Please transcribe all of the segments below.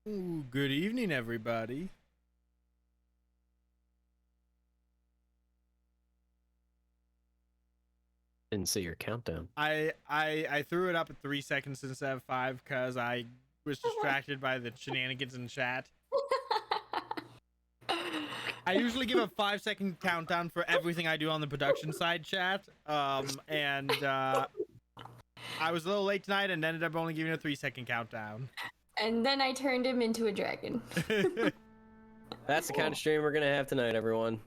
Ooh, good evening, everybody. Didn't see your countdown. I threw it up at 3 seconds instead of 5 because I was distracted by the shenanigans in chat. I usually give a 5-second countdown for everything I do on the production side, chat. And I was a little late tonight and ended up only giving a 3-second countdown. And then I turned him into a dragon. That's the kind of stream we're gonna have tonight, everyone.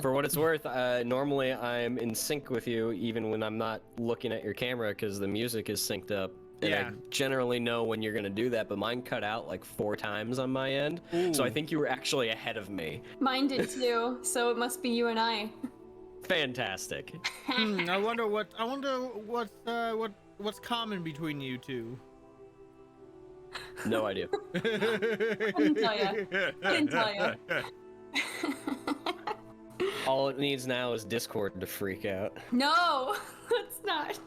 For what it's worth, normally I'm in sync with you even when I'm not looking at your camera because the music is synced up. And Yeah. I generally know when you're gonna do that, but mine cut out like 4 times on my end. So I think you were actually ahead of me. Mine did too, so it must be you and I. Fantastic. I wonder what's common between you two. No idea. Couldn't tell ya. Couldn't tell ya. All it needs now is Discord to freak out, No, it's not.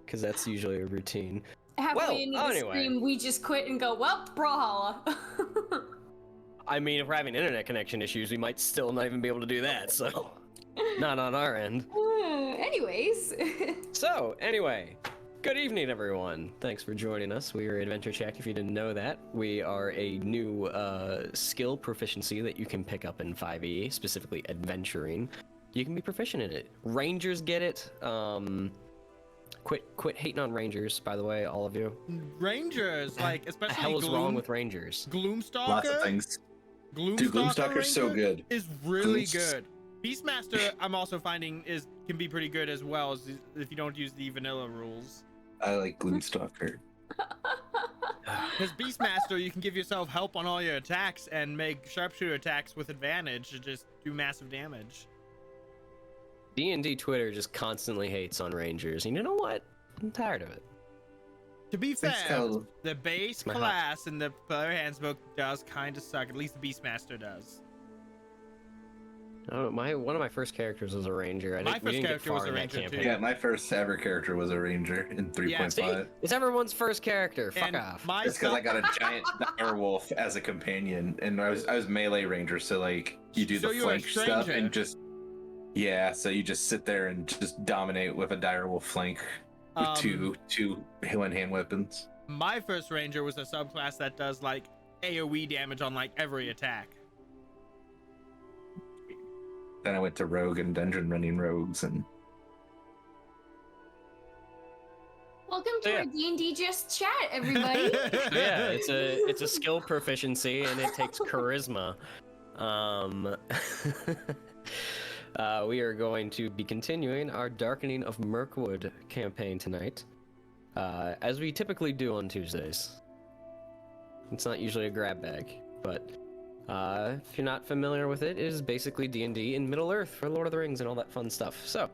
because that's usually a routine. Halfway into the anyway. stream, we just quit and go, well, brawlhalla. I mean, if we're having internet connection issues, we might still not even be able to do that, so not on our end. Anyways. So, anyway, good evening, everyone. Thanks for joining us. We are AdventureCheck, if you didn't know that. We are a new skill proficiency that you can pick up in 5e, specifically adventuring. You can be proficient in it. Rangers get it. Quit hating on Rangers, by the way, all of you. Rangers, like, What especially the hell is wrong with Rangers? Gloomstalker. Lots of things. Dude, Gloomstalker's so Ranger good. Is really good. Beastmaster, I'm also finding can be pretty good as well as if you don't use the vanilla rules. I like Gloomstalker. Because Beastmaster, you can give yourself help on all your attacks and make sharpshooter attacks with advantage to just do massive damage. D&D Twitter just constantly hates on Rangers, and you know what? I'm tired of it. To be fair, called- the base My class in the player handbook does kind of suck. At least the Beastmaster does. Oh, one of my first characters was a ranger. My we first didn't get character far was a in that ranger, too. campaign. Yeah, my first ever character was a ranger in 3.5. See, it's everyone's first character. Fuck And off. my It's because I got a giant dire wolf as a companion, and I was melee ranger, so like you do So the you were a flank stuff stranger. and just so you just sit there and just dominate with a dire wolf flank with two hand weapons. My first ranger was a subclass that does like AoE damage on like every attack. Then I went to rogue and dungeon running rogues, and Welcome to Yeah. our D&D Just Chat, everybody. Yeah, it's a skill proficiency, and it takes charisma. We are going to be continuing our Darkening of Mirkwood campaign tonight, as we typically do on Tuesdays. It's not usually a grab bag, but if you're not familiar with it, it is basically D&D in Middle-earth for Lord of the Rings and all that fun stuff. So,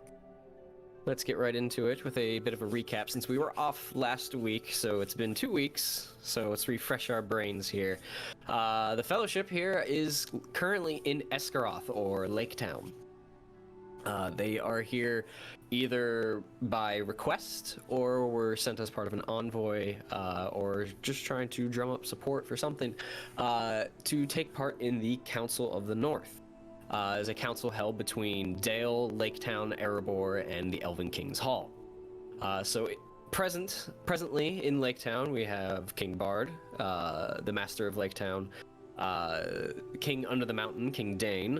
let's get right into it with a bit of a recap since we were off last week, so it's been 2 weeks, so let's refresh our brains here. The Fellowship here is currently in Esgaroth, or Lake Town. They are here either by request or were sent as part of an envoy or just trying to drum up support for something to take part in the Council of the North. Is a council held between Dale, Lake Town, Erebor, and the Elven King's Hall. Presently in Lake Town, we have King Bard, the Master of Lake Town, King Under the Mountain, King Dane,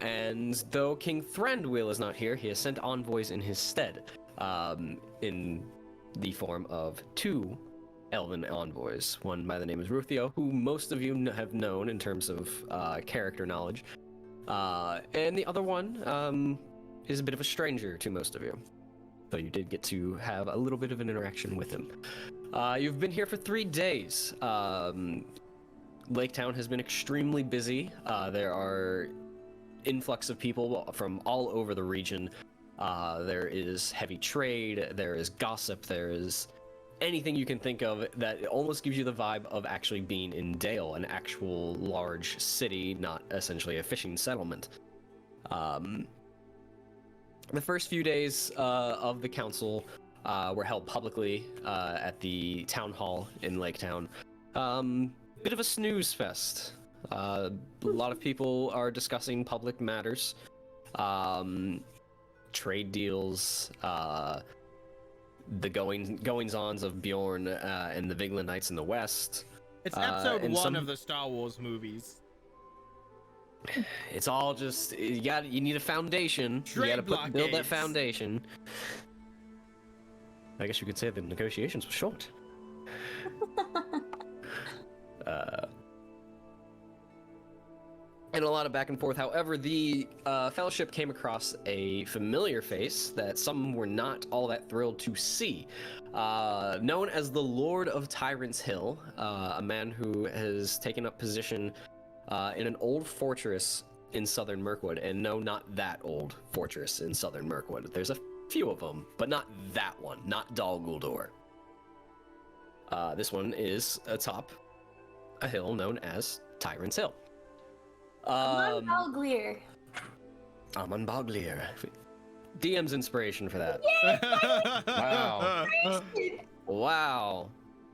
and though King Thranduil is not here, he has sent envoys in his stead, in the form of 2 elven envoys. One by the name of Ruthio, who most of you have known in terms of character knowledge, and the other one is a bit of a stranger to most of you, though you did get to have a little bit of an interaction with him. You've been here for 3 days. Lake Town has been extremely busy. There are influx of people from all over the region. There is heavy trade, there is gossip, there is anything you can think of that almost gives you the vibe of actually being in Dale, an actual large city, not essentially a fishing settlement. The first few days of the council were held publicly at the town hall in Lake Town. Bit of a snooze fest. A lot of people are discussing public matters, trade deals, the goings-ons of Bjorn and the Vigland Knights in the West. It's episode and 1 of the Star Wars movies. It's all just you need a foundation. Trade you gotta build that blockades. foundation. I guess you could say the negotiations were short. And a lot of back and forth. However, the Fellowship came across a familiar face that some were not all that thrilled to see. Known as the Lord of Tyrants Hill, a man who has taken up position in an old fortress in southern Mirkwood. And no, not that old fortress in southern Mirkwood. There's a few of them, but not that one, not Dol Guldur. This one is atop a hill known as Tyrants Hill. Guldur. Amon Boglir. DM's inspiration for that. Wow. Wow.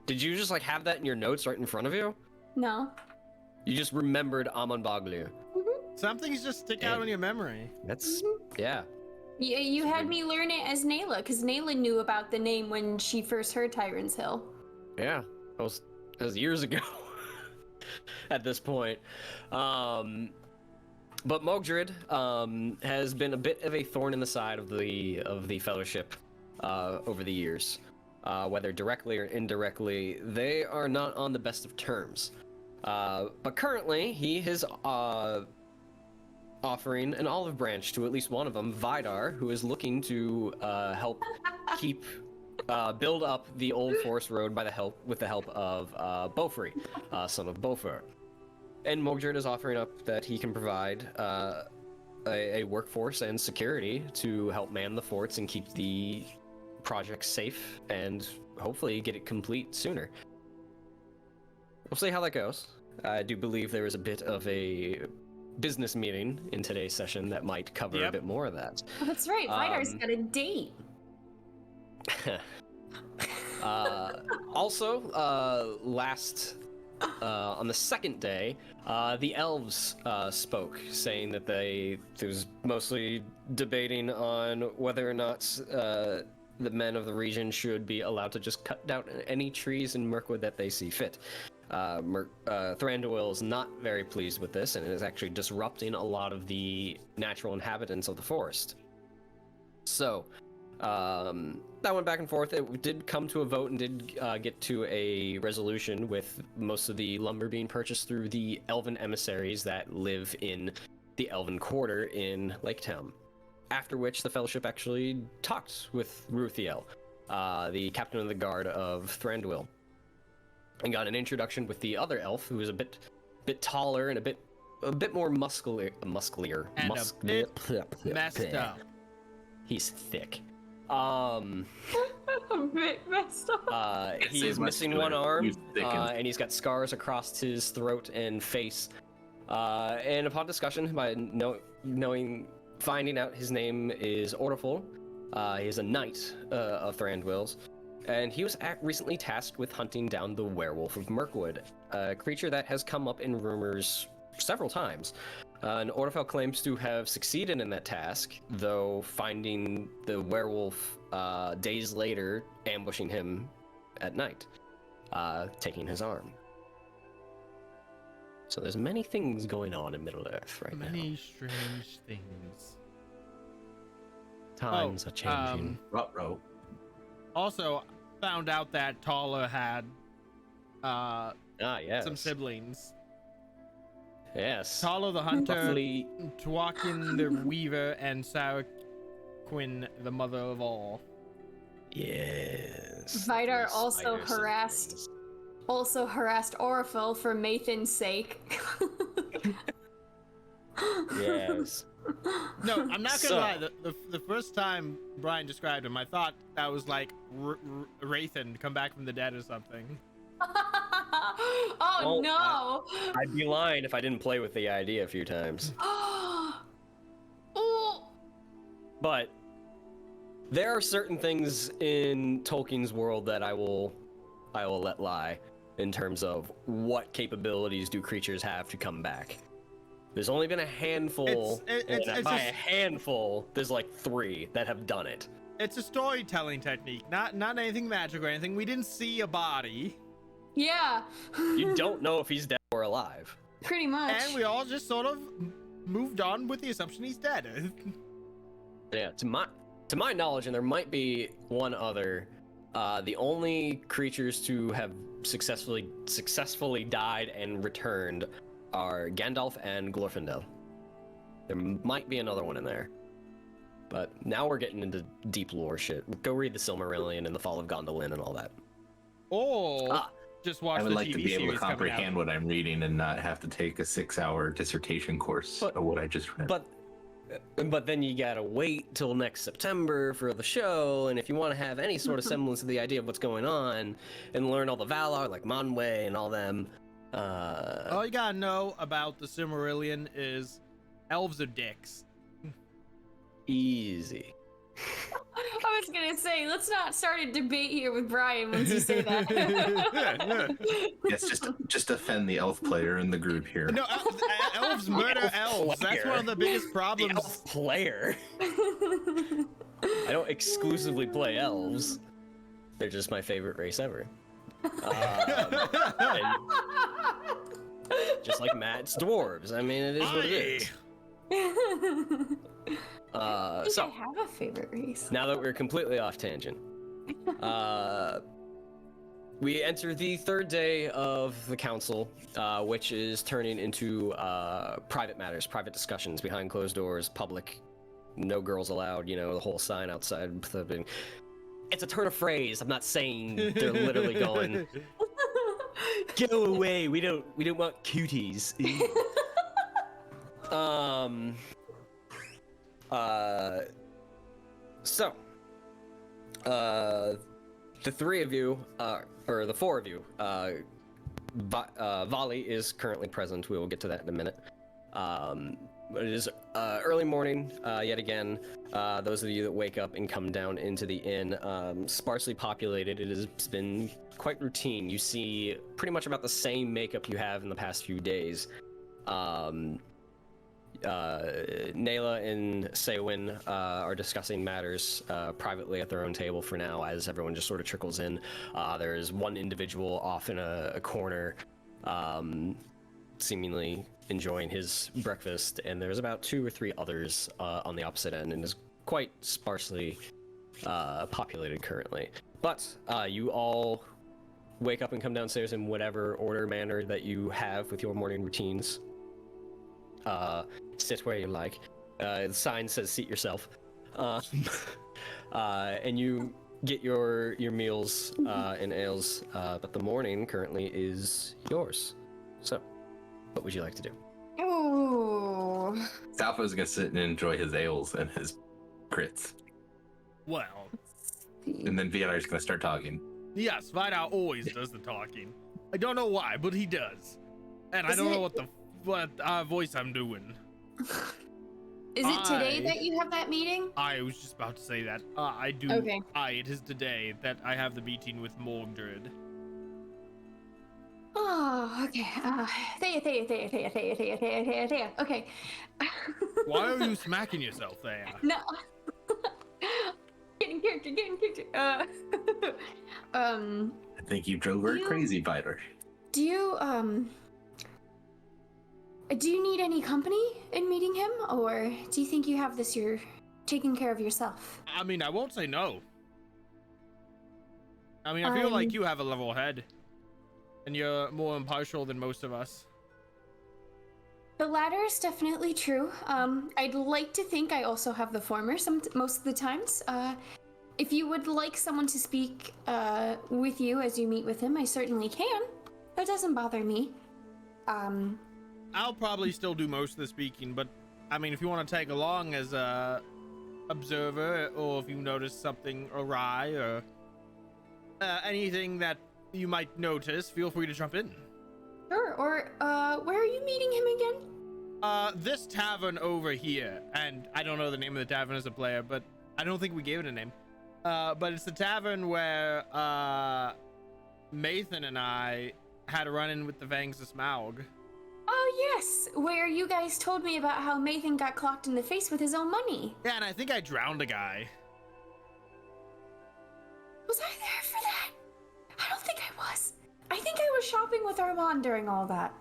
Did you just like have that in your notes right in front of you? No. You just remembered Amon Boglir. Some things just stick out in your memory. That's yeah. You had me learn it as Nayla, because Nayla knew about the name when she first heard Tyrants Hill. Yeah. That was years ago. At this point. But Mogdred has been a bit of a thorn in the side of the Fellowship over the years. Whether directly or indirectly, they are not on the best of terms. But currently, he is offering an olive branch to at least one of them, Vidar, who is looking to help build up the old forest road with the help of Beaufry, son of Beaufort. And Mogdred is offering up that he can provide a workforce and security to help man the forts and keep the project safe and hopefully get it complete sooner. We'll see how that goes. I do believe there is a bit of a business meeting in today's session that might cover a bit more of that. Oh, that's right. Vidar's got a date. Also, on the second day, the elves spoke, saying that they was mostly debating on whether or not the men of the region should be allowed to just cut down any trees in Mirkwood that they see fit. Thranduil is not very pleased with this, and it is actually disrupting a lot of the natural inhabitants of the forest. So, that went back and forth. It did come to a vote and did get to a resolution with most of the lumber being purchased through the elven emissaries that live in the Elven Quarter in Laketown. After which the Fellowship actually talked with Ruthiel, the captain of the guard of Thranduil, and got an introduction with the other elf, who is a bit taller and a bit more muscular, And a bit messed up. He's thick. A bit messed up. He is missing one arm, and he's got scars across his throat and face. And upon discussion, by finding out his name is Ortoful, he is a knight of Thranduil's, and he was recently tasked with hunting down the werewolf of Mirkwood, a creature that has come up in rumors several times. And Ortofel claims to have succeeded in that task, though finding the werewolf days later, ambushing him at night, taking his arm. So there's many things going on in Middle-earth right now. Many strange things. Times are changing. Ruh-roh. Also, found out that Tala had Yes. some siblings. Yes. Tala the Hunter, Roughly, Twakin the Weaver, and Sarah Quinn, the mother of all. yes. Vidar These also spider harassed siblings. Orifil for Mathan's sake. Yes. No, I'm not gonna So- lie. The first time Brian described him, I thought that was like Wraithen come back from the dead or something. Oh Well, no! I'd be lying if I didn't play with the idea a few times. Oh, But there are certain things in Tolkien's world that I will let lie. in terms of what capabilities do creatures have to come back. There's only been a handful, and by a handful, there's like 3 that have done it. It's a storytelling technique, not anything magic or anything. We didn't see a body. Yeah. You don't know if he's dead or alive. Pretty much. And we all just sort of moved on with the assumption he's dead. Yeah, to my knowledge, and there might be one other, the only creatures to have successfully died and returned are Gandalf and Glorfindel. There might be another one in there. But now we're getting into deep lore shit. Go read the Silmarillion and the Fall of Gondolin and all that. Or just watch I would the like TV to be able to series coming out. comprehend what I'm reading and not have to take a 6-hour dissertation course of what I just read. But then you gotta wait till next September for the show, and if you want to have any sort of semblance of the idea of what's going on and learn all the Valar, like Manwë and all them, all you gotta know about the Silmarillion is elves are dicks. easy. I was gonna say, let's not start a debate here with Brian once you say that. Yes, just offend the elf player in the group here. No, elves murder elves. That's one of the biggest The problems. elf player. I don't exclusively play elves. They're just my favorite race ever. And just like Matt's dwarves. I mean, it is what it is. So I have a favorite race. now that we're completely off tangent, we enter the 3rd day of the council, which is turning into private matters, private discussions behind closed doors, public, no girls allowed. You know, the whole sign outside. It's a turn of phrase. I'm not saying they're literally going, "Go away. We don't want cuties." So, the 3 of you, or the 4 of you, Vali is currently present. We will get to that in a minute. But it is early morning, yet again. Those of you that wake up and come down into the inn, sparsely populated. It has been quite routine. You see pretty much about the same makeup you have in the past few days. Nayla and Seowyn are discussing matters privately at their own table for now, as everyone just sort of trickles in. There's one individual off in a corner, seemingly enjoying his breakfast, and there's about 2 or 3 others on the opposite end, and is quite sparsely populated currently. But you all wake up and come downstairs in whatever order, manner that you have with your morning routines. Sit where you like. The sign says seat yourself. And you get your meals and ales, but the morning currently is yours. So, what would you like to do? Ooh. Salfo's gonna sit and enjoy his ales and his grits. Well, And then Vidar's gonna start talking. yes, Vidar always does the talking. I don't know why, but he does. And I don't know what voice I'm doing. Is it today that you have that meeting? I was just about to say that. I do. Okay. It is today that I have the meeting with Mogdred. Oh, okay. There. Okay. Why are you smacking yourself there? No. Getting character. I think you drove her crazy, Vidar. Do you need any company in meeting him, or do you think you have this you're taking care of yourself? I mean, I won't say no. I mean, I feel like you have a level head. And you're more impartial than most of us. The latter is definitely true. I'd like to think I also have the former most of the times. If you would like someone to speak with you as you meet with him, I certainly can. That doesn't bother me. I'll probably still do most of the speaking, but I mean, if you want to tag along as a observer, or if you notice something awry, or anything that you might notice, feel free to jump in. Sure. Or where are you meeting him again? This tavern over here, and I don't know the name of the tavern as a player, but I don't think we gave it a name. But it's the tavern where Mathan and I had a run-in with the Vangs of Smaug. Oh yes, where you guys told me about how Mathan got clocked in the face with his own money. Yeah, and I think I drowned a guy. Was I there for that? I don't think I was. I think I was shopping with Armand during all that.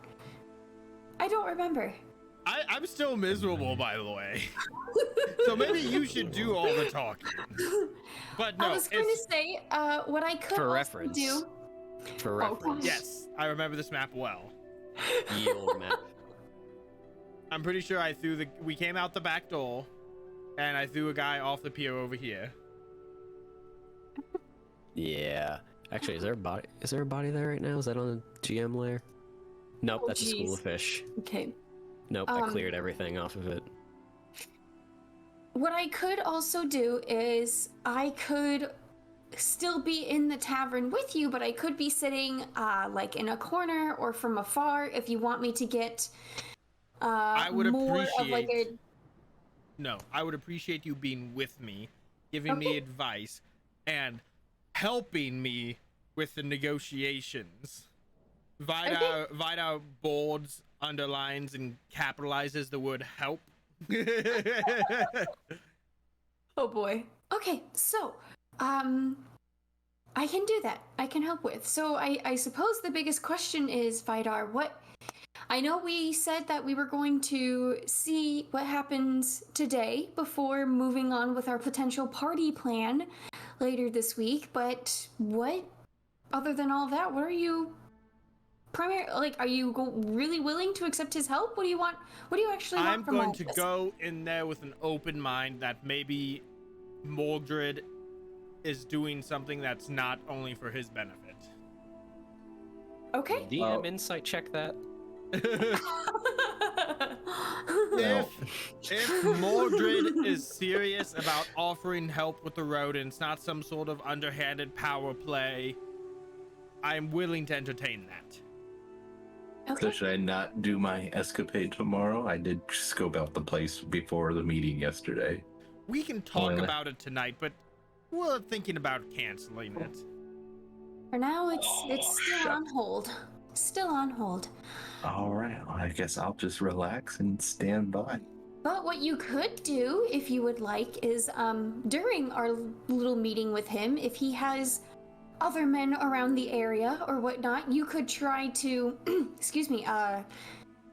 I don't remember. I'm still miserable, by the way. So maybe you should do all the talking. But no, I was going to say, what I could For also reference. do. For Oh, reference. yes, I remember this map well. Yield map. I'm pretty sure we came out the back door, and I threw a guy off the pier over here. Yeah. Actually, is there a body there right now? Is that on the GM layer? Nope, Oh, that's a school geez. of fish. Okay. Nope, I cleared everything off of it. What I could also do is I could still be in the tavern with you, but I could be sitting like in a corner or from afar if you want me to get I would more appreciate. of like a No, I would appreciate you being with me, giving me advice, and helping me with the negotiations. Vidar boards, underlines, and capitalizes the word help. Oh boy. Okay, so I can do that. I can help with. So I suppose the biggest question is, Vidar, what I know we said that we were going to see what happens today before moving on with our potential party plan later this week, but what other than all that, what are you are you really willing to accept his help? What do you want? What do you actually want I'm from all going of to this? go in there with an open mind that maybe Mogdred is doing something that's not only for his benefit. Okay. DM insight check that. If Mordred is serious about offering help with the rodents, not some sort of underhanded power play, I'm willing to entertain that. Okay. So should I not do my escapade tomorrow? I did scope out the place before the meeting yesterday. We can talk Well, about it tonight, but we're thinking about canceling it. For now, it's still shut. on hold. Still on hold. All right, well, I guess I'll just relax and stand by. But what you could do, if you would like, is during our little meeting with him, if he has other men around the area or whatnot, you could try to, excuse me,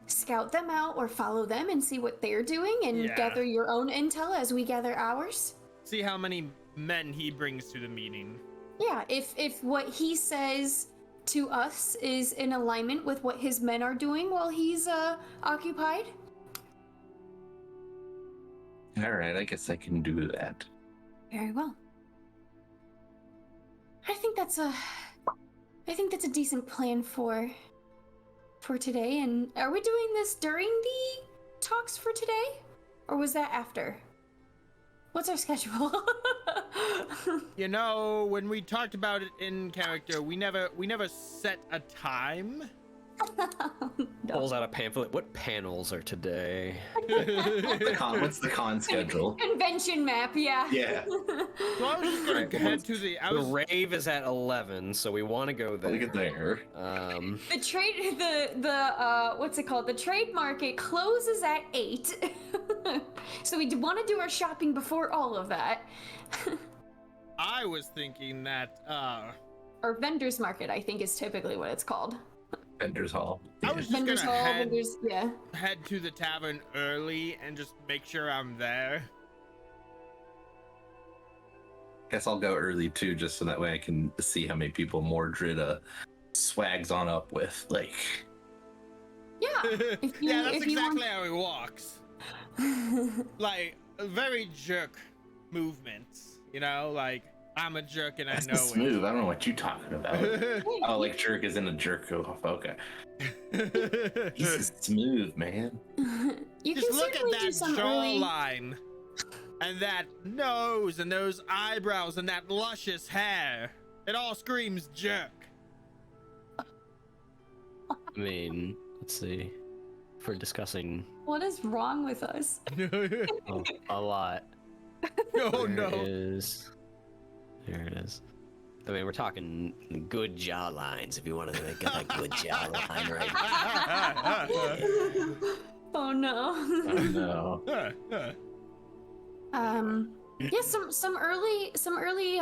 scout them out or follow them and see what they're doing and Yeah. gather your own intel as we gather ours. See how many men he brings to the meeting. Yeah, if what he says to us is in alignment with what his men are doing while he's occupied. All right, I guess I can do that. Very well. I think that's a decent plan for today. And are we doing this during the talks for today, or was that after? What's our schedule? You know, when we talked about it in character, we never set a time. Pulls out a pamphlet. What panels are today? What's the con schedule? Convention map, yeah. Yeah. So I was just gonna head to the. The rave is at 11, so we want to go there. Look at there. The trade, the what's it called? The trade market closes at 8. So we want to do our shopping before all of that. I was thinking that. Or vendors market, I think is typically what it's called. Vendors Hall. I was just Vendors gonna hall, head vendors, yeah. to the tavern early and just make sure I'm there. Guess I'll go early too, just so that way I can see how many people Mordred swags on up with. Like, Yeah. If you, Yeah, that's if you exactly how he walks. Like very jerk movements, you know, like I'm a jerk and that's I know smooth. I don't know what you're talking about. it. Oh, like jerk is in a jerk off. Okay. He's smooth, man. you Just can look at certainly do that some early. jawline and that nose and those eyebrows and that luscious hair. It all screams jerk. I mean, let's see. If we're discussing What is wrong with us? a lot. Oh There no. it is. There it is. I mean, we're talking good jaw lines if you want to get that good jaw line right. Oh no. Oh no. Yeah, some early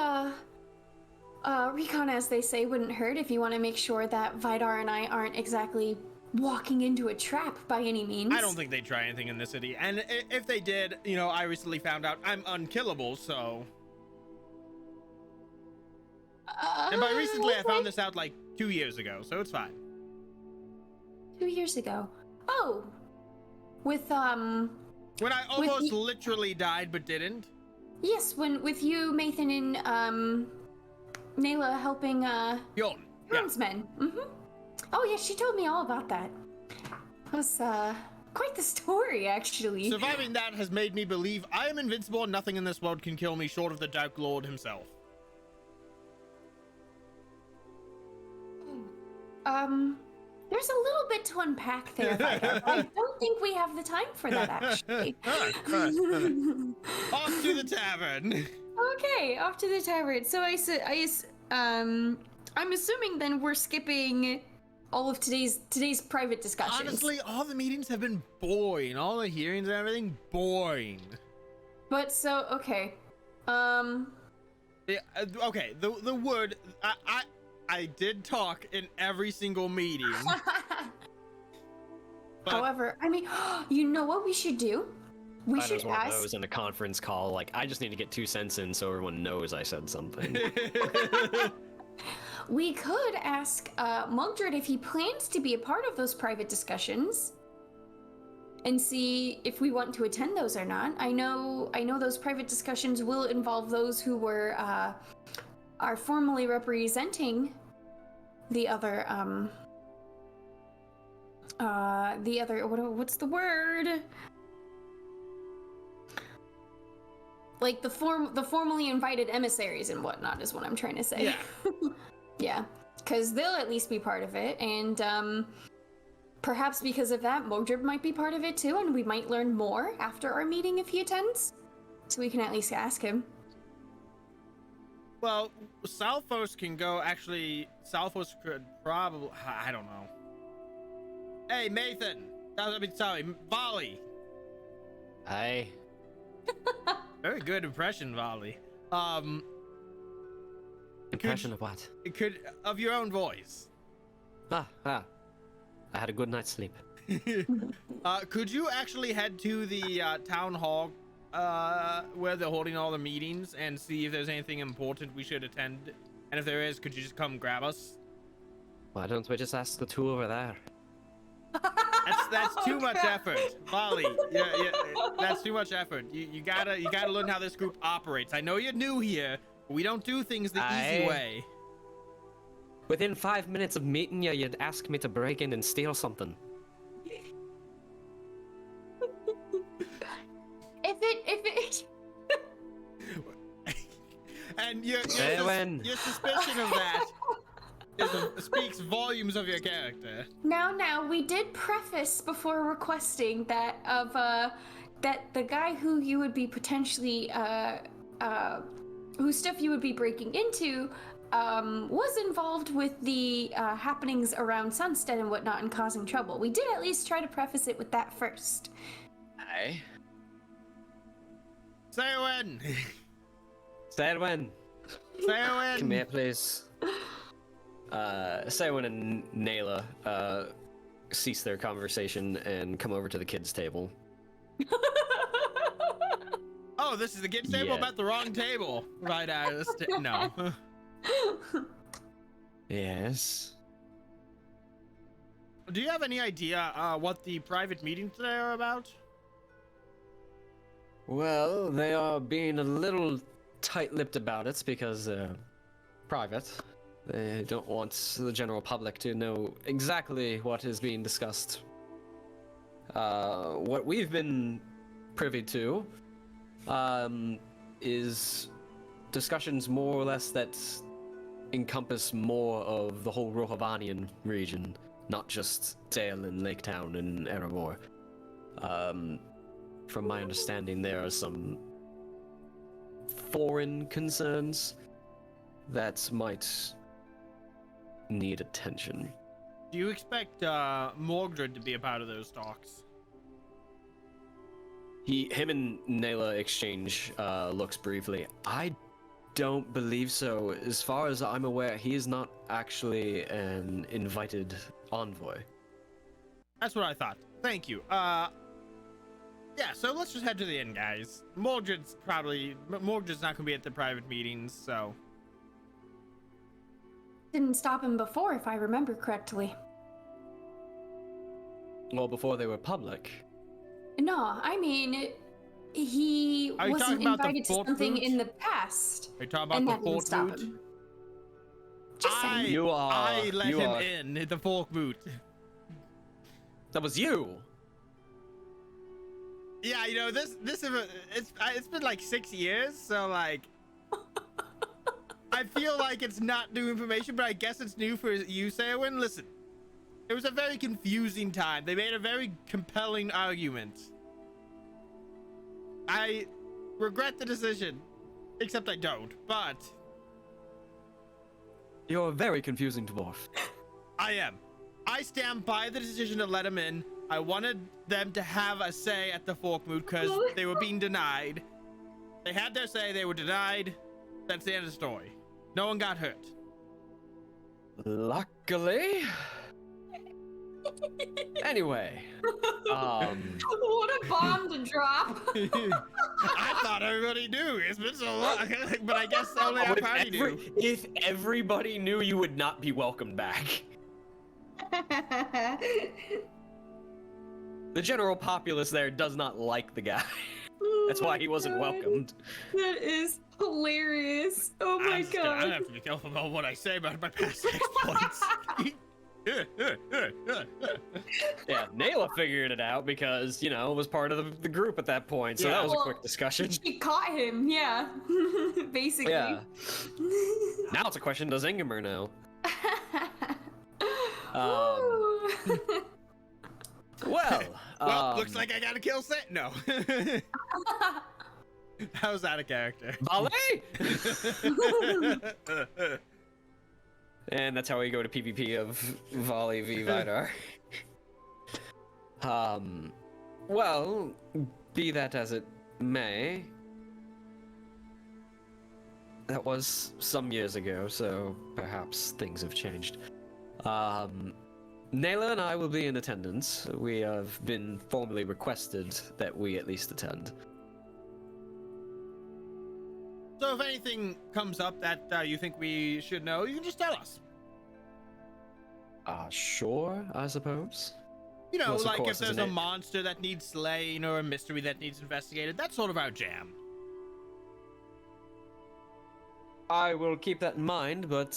recon, as they say, wouldn't hurt if you want to make sure that Vidar and I aren't exactly walking into a trap by any means. I don't think they'd try anything in the city, and if they did, you know, I recently found out I'm unkillable, so. And by recently, I found this out like 2 years ago, so it's fine. 2 years ago. Oh, with When I almost literally died but didn't. Yes, with you, Mathan, and Nayla helping Yon. groundsmen. Yeah. Mm-hmm. Oh yeah, she told me all about that. It was quite the story, actually. Surviving that has made me believe I am invincible and nothing in this world can kill me short of the Dark Lord himself. There's a little bit to unpack there, Vidar. I don't think we have the time for that, actually. Off to the tavern. Okay, off to the tavern. So I'm assuming then we're skipping all of today's private discussions. Honestly, all the meetings have been boring. All the hearings and everything, boring. But so, okay. Yeah, okay, the word, I did talk in every single meeting. However, I mean, you know what we should do? We should one of ask. those in a conference call. Like, I just need to get 2 cents in so everyone knows I said something. We could ask Mogdred if he plans to be a part of those private discussions, and see if we want to attend those or not. I know those private discussions will involve those who are formally representing the other what's the word? Like the formally invited emissaries and whatnot is what I'm trying to say. Yeah. Yeah, because they'll at least be part of it, and perhaps because of that, Mogdred might be part of it too, and we might learn more after our meeting if he attends. So we can at least ask him. Well, Salfos can go. Actually, Salfos could probably. I don't know. Hey, Mathan. Sorry, Volley. Hi. Very good impression, Volley. Impression of what? It could of your own voice. I had a good night's sleep. Could you actually head to the town hall where they're holding all the meetings and see if there's anything important we should attend? And if there is, could you just come grab us? Why don't we just ask the two over there? That's too much effort, Volley. Yeah, that's too much effort. You gotta learn how this group operates. I know you're new here, but we don't do things the easy way. Within 5 minutes of meeting you, you'd ask me to break in and steal something. If it And your suspicion of that speaks volumes of your character. Now, we did preface before requesting that that the guy who you would be potentially whose stuff you would be breaking into was involved with the happenings around Sunstead and whatnot and causing trouble. We did at least try to preface it with that first. Aye. Say when. Say when. Say when. Come here, please. Saywen and Nayla cease their conversation and come over to the kids' table. Oh, this is the kids' table? Yeah. I'm at the wrong table. Right out of this no. Yes. Do you have any idea what the private meetings today are about? Well, they are being a little tight-lipped about it because they're private. They don't want the general public to know exactly what is being discussed. What we've been privy to is discussions more or less that encompass more of the whole Rohavanian region, not just Dale and Lake Town and Erebor. From my understanding, there are some foreign concerns that might need attention. Do you expect Mogdred to be a part of those talks? Him and Nayla exchange looks briefly. I don't believe so. As far as I'm aware, he is not actually an invited envoy. That's what I thought. Thank you. Yeah, so let's just head to the inn, guys. Mordred's not gonna be at the private meetings, so. Didn't stop him before, if I remember correctly. Well, before they were public. No, I mean, he Are you wasn't talking about the invited to fort something boot? in the past. Are you talking And about that the didn't fork stop boot? him. Just saying. I let him in at the fork boot. That was you. Yeah, you know it's been like 6 years, so like I feel like it's not new information, but I guess it's new for you, Saywin. Listen, it was a very confusing time. They made a very compelling argument. I regret the decision, except I don't. But You're a very confusing dwarf. I am. I stand by the decision to let him in. I wanted them to have a say at the fork moot because they were being denied. They had their say, they were denied. That's the end of the story. No one got hurt. Luckily. Anyway. What a bomb to drop! I thought everybody knew. It's been so long. But I guess only our party knew. If everybody knew, you would not be welcomed back. The general populace there does not like the guy. That's why he wasn't welcomed. That is hilarious. Oh my god. I'm gonna have to be careful about what I say about my past exploits. Yeah, Nayla figured it out because, you know, was part of the group at that point. So Yeah. that was a Well, quick discussion. She caught him, yeah. Basically. Yeah. Now it's a question, does Ingemer know? Well, Looks like I gotta kill Satan. No. That was out of character. Ballet! And that's how we go to PvP of Volley v Vidar. Well, be that as it may, that was some years ago, so perhaps things have changed. Nayla and I will be in attendance. We have been formally requested that we at least attend. So if anything comes up that you think we should know, you can just tell us. Sure, I suppose. You know, Plus, of like if course, there's isn't a it- monster that needs slain or a mystery that needs investigated, that's sort of our jam. I will keep that in mind, but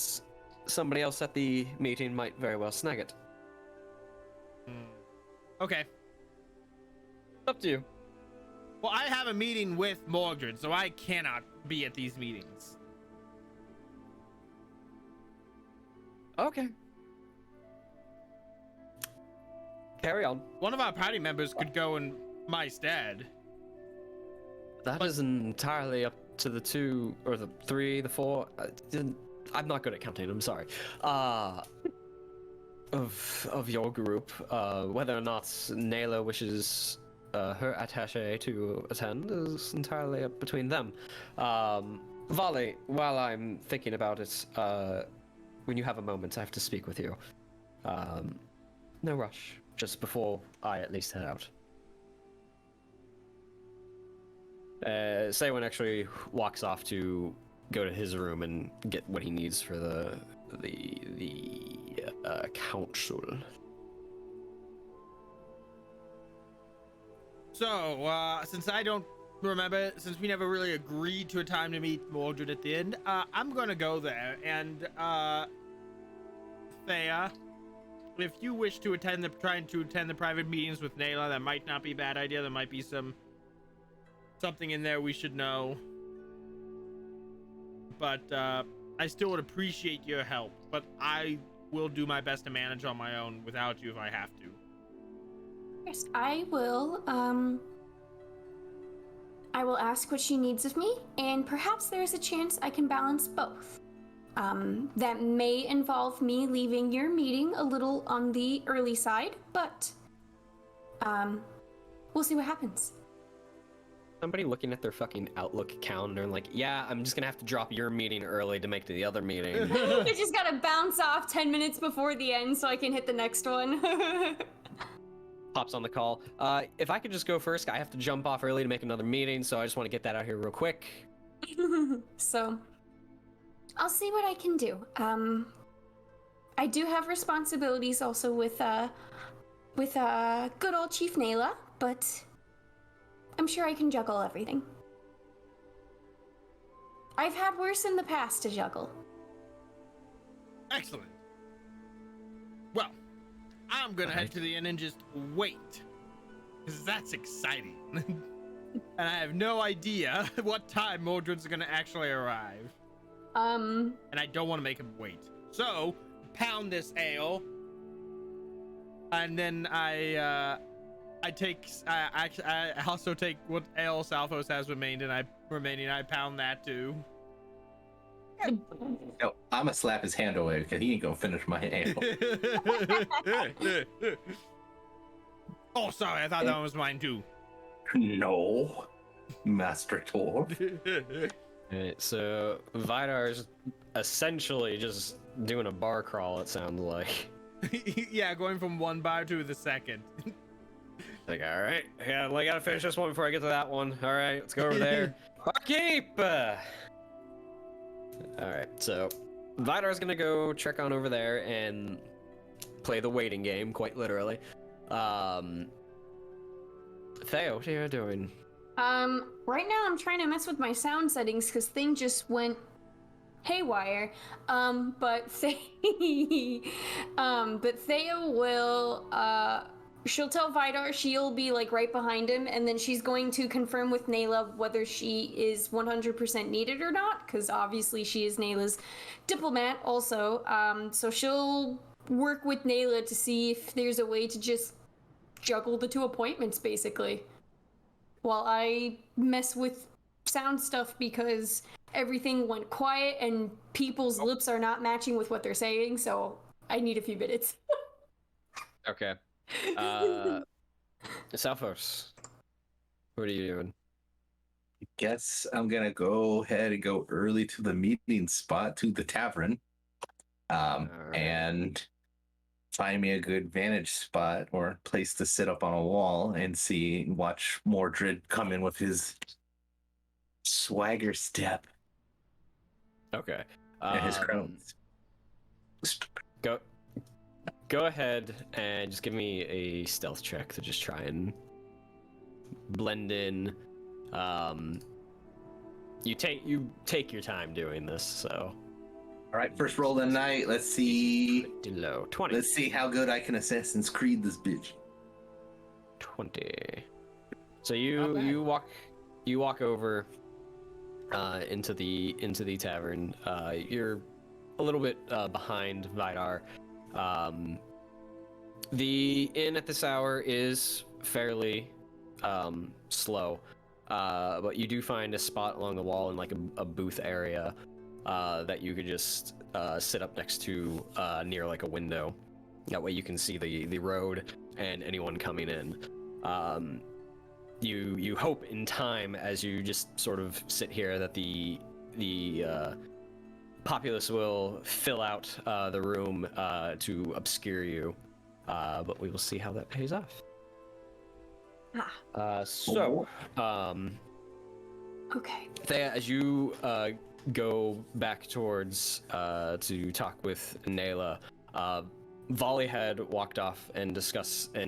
somebody else at the meeting might very well snag it. Okay. Up to you. Well, I have a meeting with Mordred, so I cannot be at these meetings. Okay. Carry on. One of our party members could go in my stead. That is entirely up to the 2 or the 3, the 4. I'm not good at counting. I'm sorry. Of your group, whether or not Nayla wishes her attaché to attend is entirely up between them. Volley, while I'm thinking about it, when you have a moment, I have to speak with you. No rush. Just before I at least head out. Saywin actually walks off to go to his room and get what he needs for the council. So, since I don't remember, since we never really agreed to a time to meet Mordred at the end, I'm gonna go there. And, Thea, if you wish to attend trying to attend the private meetings with Nayla, that might not be a bad idea. There might be something in there we should know. But, I still would appreciate your help, but I will do my best to manage on my own without you if I have to. Yes, I will ask what she needs of me, and perhaps there's a chance I can balance both. That may involve me leaving your meeting a little on the early side, but we'll see what happens. Somebody looking at their fucking Outlook calendar and like, yeah, I'm just gonna have to drop your meeting early to make the other meeting. I just gotta bounce off 10 minutes before the end so I can hit the next one. Pops on the call. If I could just go first, I have to jump off early to make another meeting, so I just want to get that out here real quick. So, I'll see what I can do. I do have responsibilities also with good old Chief Nayla, but I'm sure I can juggle everything. I've had worse in the past to juggle. Excellent. Well, I'm gonna head to the inn and just wait, because that's exciting. And I have no idea what time Mordred's gonna actually arrive. And I don't want to make him wait. So, pound this ale, and then I also take what ale Salphos has remained, and I pound that too. No, I'ma slap his hand away because he ain't gonna finish my ale. Oh, sorry, I thought that one was mine too. No, Master Tor. Alright, so Vidar's essentially just doing a bar crawl, it sounds like. Yeah, going from one bar to the second. Like, alright, yeah, I gotta finish this one before I get to that one. Alright, let's go over there. Barkeep! Alright, so Vidar's gonna go check on over there and play the waiting game, quite literally. Theo, what are you doing? Right now I'm trying to mess with my sound settings because thing just went haywire. But Theo will, she'll tell Vidar she'll be like right behind him, and then she's going to confirm with Nayla whether she is 100% needed or not, because obviously she is Nayla's diplomat also. So she'll work with Nayla to see if there's a way to just juggle the two appointments, basically, while I mess with sound stuff because everything went quiet and people's lips are not matching with what they're saying, so I need a few minutes. Okay. Salphos, what are you doing? Guess I'm gonna go ahead and go early to the meeting spot, to the tavern, Alright. and find me a good vantage spot or place to sit up on a wall and watch Mordred come in with his swagger step Okay. and his crowns. Go ahead and just give me a stealth check to just try and blend in. You take your time doing this, so. All right, first roll of the night. Let's see. Pretty low. 20. Let's see how good I can Assassin's Creed this bitch. 20. So you walk over into the tavern. You're a little bit behind Vidar. The inn at this hour is fairly slow, but you do find a spot along the wall in like a booth area that you could just sit up next to near like a window. That way you can see the road and anyone coming in. You hope in time, as you just sort of sit here, that the populace will fill out the room to obscure you, but we will see how that pays off. Okay. Thea, as you go back towards to talk with Nayla, Volley had walked off and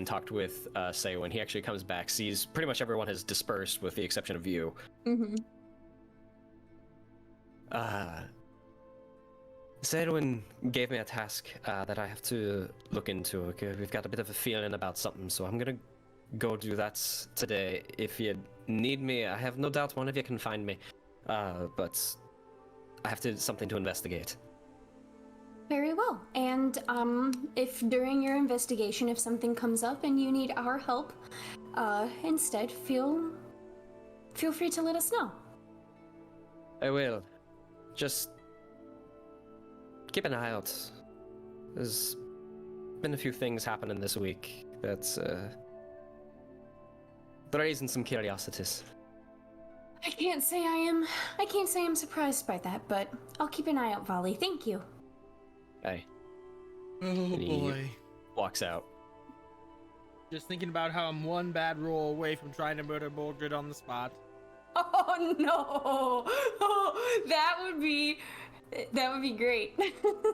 talked with Say. When he actually comes back, sees pretty much everyone has dispersed with the exception of you. Mm-hmm. Zedwin gave me a task that I have to look into. Okay, we've got a bit of a feeling about something, so I'm gonna go do that today. If you need me, I have no doubt one of you can find me. But I have something to investigate. Very well. And if during your investigation, if something comes up and you need our help, instead feel free to let us know. I will. Just keep an eye out. There's been a few things happening this week that's raising some curiosities. I can't say I'm surprised by that, but I'll keep an eye out, Volley. Thank you. Hey, Oh he- boy. walks out. Just thinking about how I'm one bad roll away from trying to murder Mogdred on the spot. Oh no! Oh, that would be great.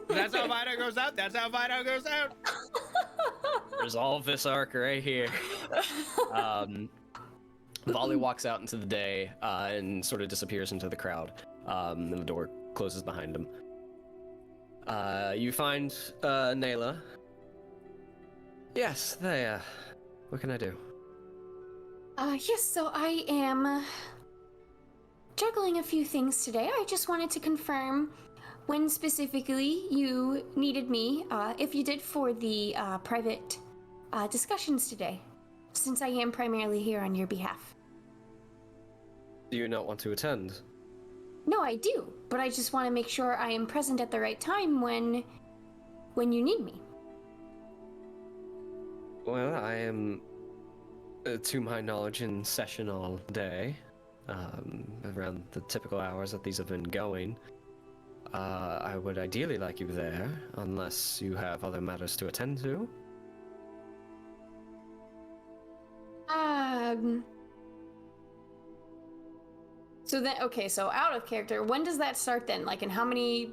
That's how Vidar goes out. That's how Vidar goes out. Resolve this arc right here. Volley walks out into the day and sort of disappears into the crowd. And the door closes behind him. You find Nayla. Yes, there. What can I do? Yes, so I am juggling a few things today. I just wanted to confirm when specifically you needed me, if you did for the private discussions today, since I am primarily here on your behalf. Do you not want to attend? No, I do, but I just want to make sure I am present at the right time when you need me. Well, I am, to my knowledge, in session all day, around the typical hours that these have been going. I would ideally like you there, unless you have other matters to attend to. So then, okay, so out of character, when does that start then? Like, and how many,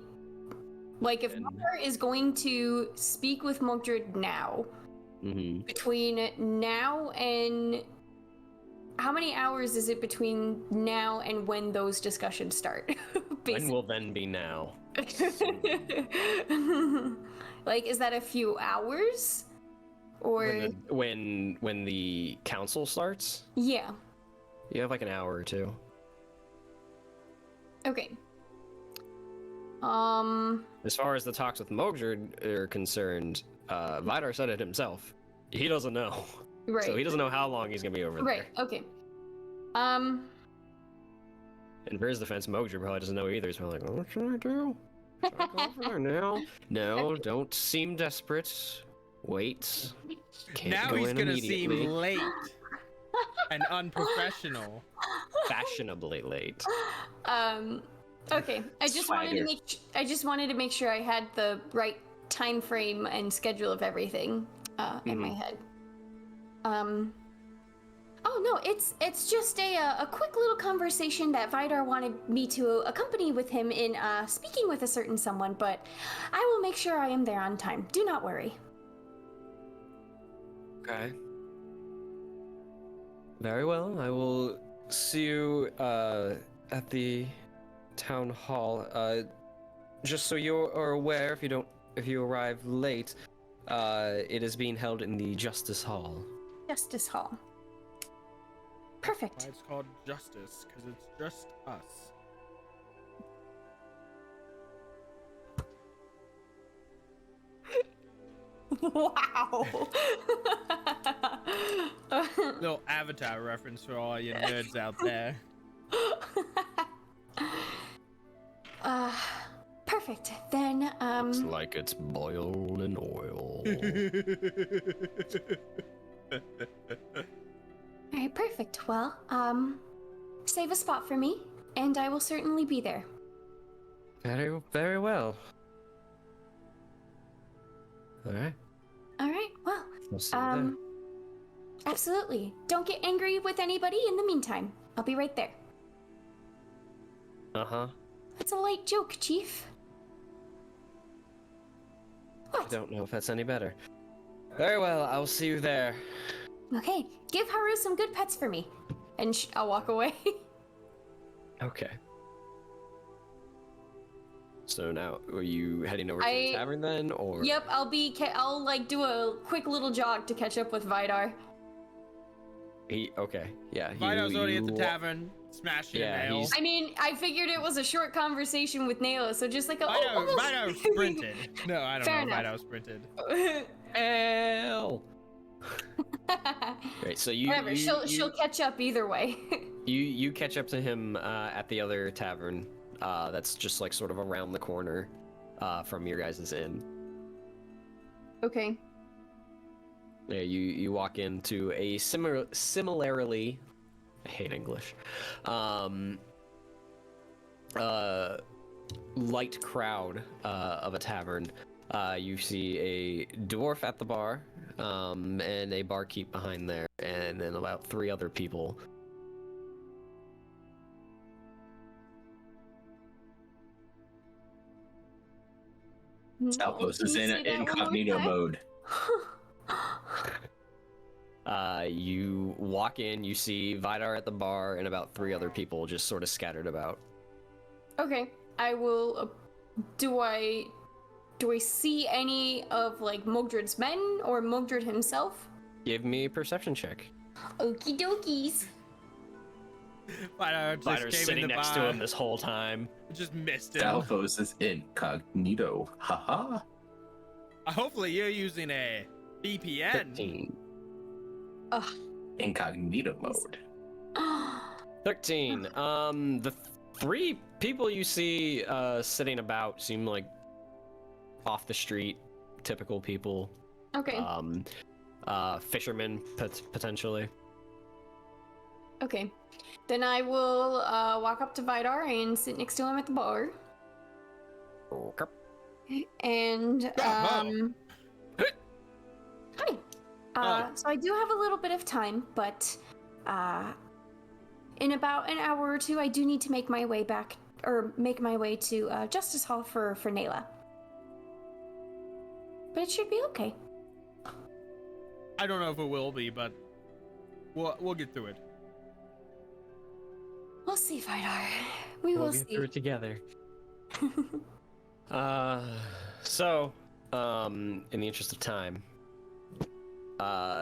like, if Mother is going to speak with Mogdred now, between now and, how many hours is it between now and when those discussions start? When will then be now? Like, is that a few hours? Or When the council starts? yeah. You have like an hour or two. Okay. As far as the talks with Mogdred are concerned, Vidar said it himself. He doesn't know. Right. So he doesn't know how long he's gonna be over Right. there. Okay. And for his defense, Mogdred probably doesn't know either. He's probably like, what should I do? Should I go over there now? No, don't seem desperate. Wait. Can't Now go he's in gonna immediately. seem late and unprofessional. Fashionably late. Okay. I just wanted to make sure I had the right time frame and schedule of everything in my head. Oh no, it's just a quick little conversation that Vidar wanted me to accompany with him in speaking with a certain someone, but I will make sure I am there on time. Do not worry. Okay. Very well. I will see you at the town hall. Just so you are aware, if you arrive late, it is being held in the Justice Hall. Justice Hall. Perfect. Why it's called Justice, because it's just us. Wow. Little Avatar reference for all you nerds out there. Perfect. Then, Looks like it's boiled in oil. Alright, perfect. Well, save a spot for me, and I will certainly be there. Very, very well. Alright. Alright, well, We'll see you there. absolutely. Don't get angry with anybody in the meantime. I'll be right there. Uh-huh. It's a light joke, Chief. I What? don't know if that's any better. Very well, I will see you there. Okay, give Haru some good pets for me. And I'll walk away. Okay. So now, are you heading over to the tavern then, or? Yep, I'll like do a quick little jog to catch up with Vidar. Okay, yeah. Vidar's already at the tavern, smashing a nail. I mean, I figured it was a short conversation with Nayla, so just like a Vidar sprinted. No, I don't Fair know. enough. Vidar sprinted. L. Right, so you. Whatever, she'll catch up either way. You catch up to him at the other tavern. That's just like sort of around the corner. from your guys' inn. Okay. Yeah, you walk into a similarly, I hate English, light crowd of a tavern. You see a dwarf at the bar, and a barkeep behind there, and then about 3 other people. Outpost Can is you in say that one more incognito time? mode. You walk in, you see Vidar at the bar, and about 3 other people just sort of scattered about. Okay, I will. Do I see any of like Mogdred's men or Mogdred himself? Give me a perception check. Okie dokies. Vidar's sitting next to him this whole time. Just missed him. Outpost is incognito. Haha. Hopefully you're using a VPN. 13. Ugh. Incognito mode. 13. The 3 people you see sitting about seem like off the street, typical people. Okay. Fishermen potentially. Okay. Then I will walk up to Vidar and sit next to him at the bar. Okay. And hi. So I do have a little bit of time, but in about an hour or 2, I do need to make my way to Justice Hall for Nayla. But it should be okay. I don't know if it will be, but we'll get through it. We'll see, Vidar. We'll We'll get see. through it together. So, in the interest of time, a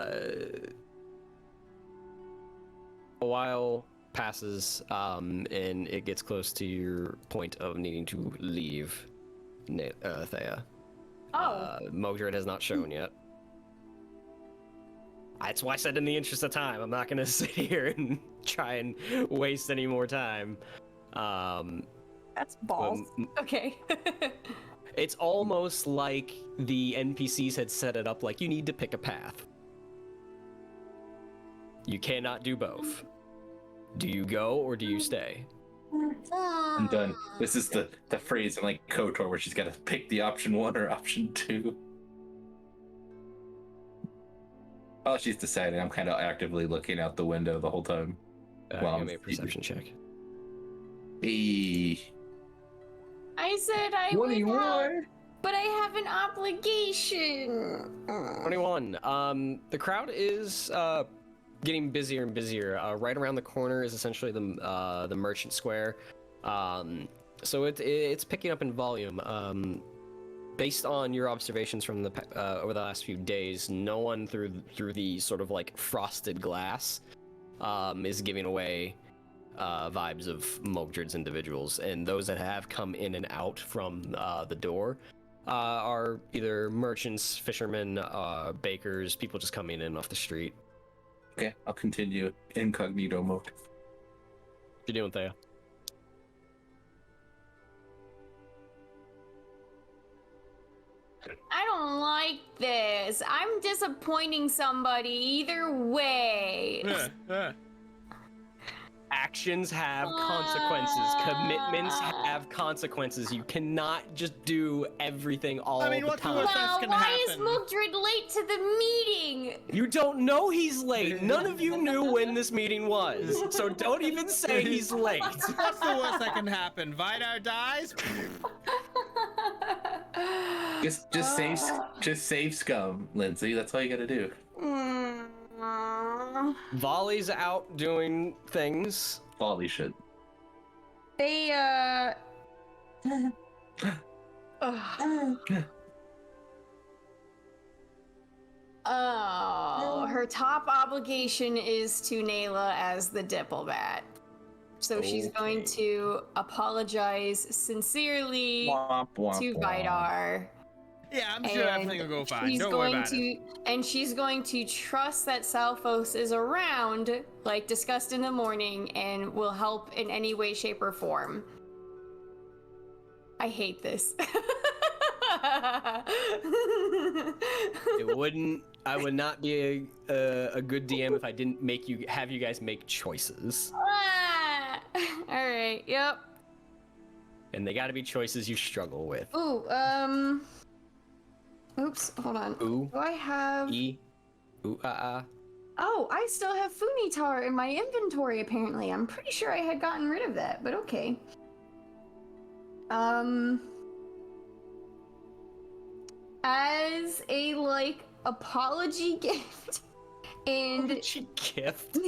while passes, and it gets close to your point of needing to leave, Thea. Oh. Mogdred has not shown yet. That's why I said in the interest of time. I'm not gonna sit here and try and waste any more time. That's balls. Okay. It's almost like the NPCs had set it up like you need to pick a path. You cannot do both. Do you go or do you stay? I'm done. This is the phrase in like KOTOR where she's got to pick the option 1 or option 2. While she's deciding, I'm kind of actively looking out the window the whole time. Give me a perception check. Hey. I said I would help, 21. but I have an obligation. 21. The crowd is getting busier and busier. Right around the corner is essentially the merchant square. So it's picking up in volume. Based on your observations from the over the last few days, no one through the sort of like frosted glass is giving away vibes of Mogdred's individuals, and those that have come in and out from the door are either merchants, fishermen, bakers, people just coming in off the street. Okay, I'll continue incognito mode. What you doing, Thea? I don't like this. I'm disappointing somebody either way. Actions have consequences. Commitments have consequences. You cannot just do everything all the what's the time. worst that's gonna Why is happen? Mogdred late to the meeting? You don't know he's late. None of you knew when this meeting was. So don't even say he's late. What's the worst that can happen? Vidar dies? Just save scum, Lindsay. That's all you gotta do. Volley's out doing things. Volley should. They Oh, her top obligation is to Nayla as the diplomat. So she's going to apologize sincerely Womp, womp, to womp. Vidar. Yeah, I'm sure everything will go fine. Don't worry about it. And she's going to trust that Salphos is around, like discussed in the morning, and will help in any way, shape, or form. I hate this. It wouldn't. I would not be a good DM if I didn't have you guys make choices. Ah! All right. Yep. And they got to be choices you struggle with. Ooh. Oops. Hold on. Ooh. Do I have? E. Ooh. Oh, I still have Funitar in my inventory. Apparently, I'm pretty sure I had gotten rid of that, but okay. As a apology gift, and gift.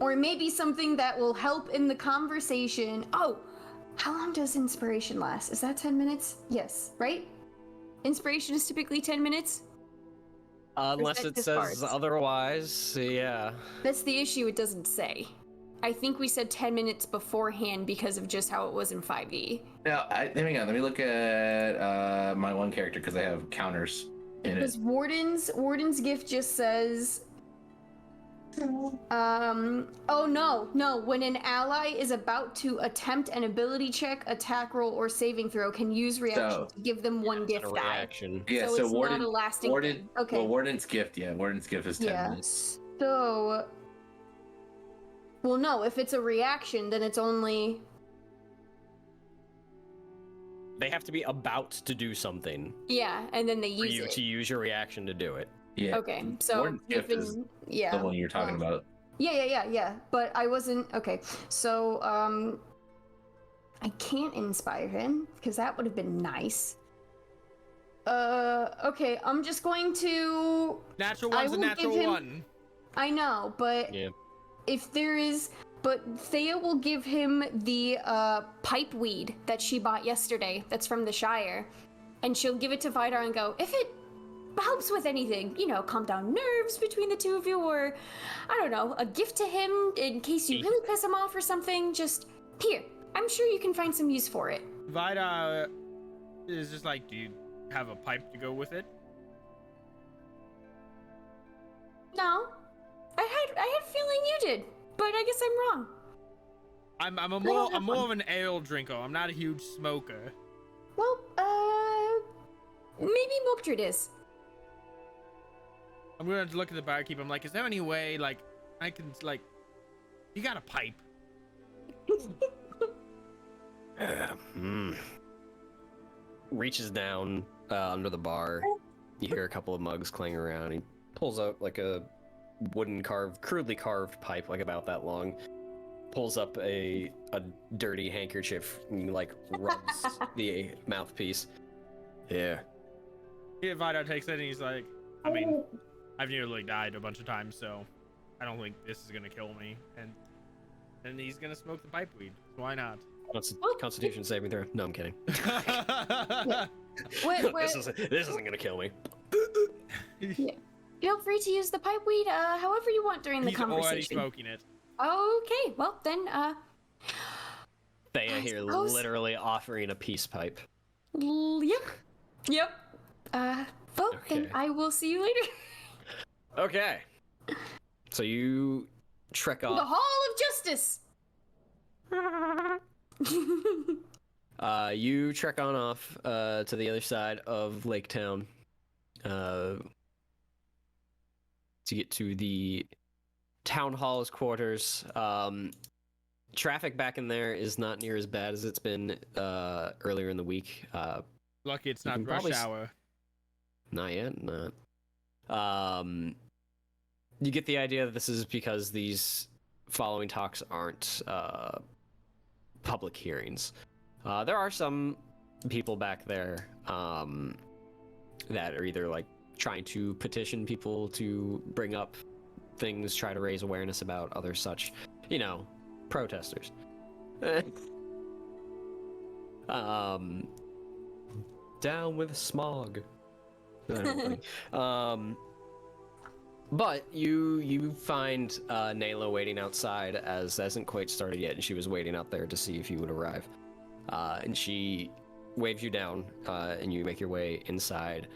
or maybe something that will help in the conversation. Oh, how long does inspiration last? Is that 10 minutes? Yes, right? Inspiration is typically 10 minutes? Unless it says otherwise, yeah. That's the issue, it doesn't say. I think we said 10 minutes beforehand because of just how it was in 5e. Now, hang on. Let me look at my one character because I have counters in it. Because Warden's gift just says... oh no, when an ally is about to attempt an ability check, attack roll, or saving throw, can use reaction to give them one gift die. Reaction. Yeah, so it's Warden, not a lasting thing. Okay. Well, Warden's gift is 10 minutes. So... Well, no, if it's a reaction, then it's only... They have to be about to do something. Yeah, and then they use for you to use your reaction to do it. Yeah. Okay, so Warden's gift is the one you're talking about. Yeah. But I wasn't... Okay, so, I can't inspire him, because that would have been nice. Okay, I'm just going to... Natural one's a natural one. I know, but... Yeah. If there is... But Thea will give him the pipe weed that she bought yesterday that's from the Shire. And she'll give it to Vidar and go, if it helps with anything, calm down nerves between the two of you, or, I don't know, a gift to him in case you really piss him off or something, just, here, I'm sure you can find some use for it. Vidar is just like, do you have a pipe to go with it? No. I had a feeling you did, but I guess I'm wrong. I'm more of an ale drinker. I'm not a huge smoker. Well, maybe Mogdred is. I'm gonna look at the barkeep. I'm like, is there any way, I can, you got a pipe? Reaches down under the bar. You hear a couple of mugs clang around. He pulls out a crudely carved pipe, about that long. Pulls up a dirty handkerchief and rubs the mouthpiece. Yeah. Vidar takes it and he's like, I mean, I've nearly died a bunch of times, so I don't think this is gonna kill me. And he's gonna smoke the pipe weed. Why not? Constitution saving throw. No, I'm kidding. This isn't gonna kill me. Yeah. Feel free to use the pipe weed however you want during the conversation. He's already smoking it. Okay, well then, Thea here literally offering a peace pipe. Yep. Well, then I will see you later. Okay. So you trek off. The Hall of Justice! You trek on off to the other side of Lake Town to get to the town hall's quarters. Traffic back in there is not near as bad as it's been earlier in the week. Lucky it's not rush hour. Not yet, not. You get the idea that this is because these following talks aren't public hearings. There are some people back there that are either trying to petition people to bring up things, try to raise awareness about other such, protesters. Down with smog. But you find Nayla waiting outside, as hasn't quite started yet, and she was waiting out there to see if you would arrive. And she waves you down, and you make your way inside,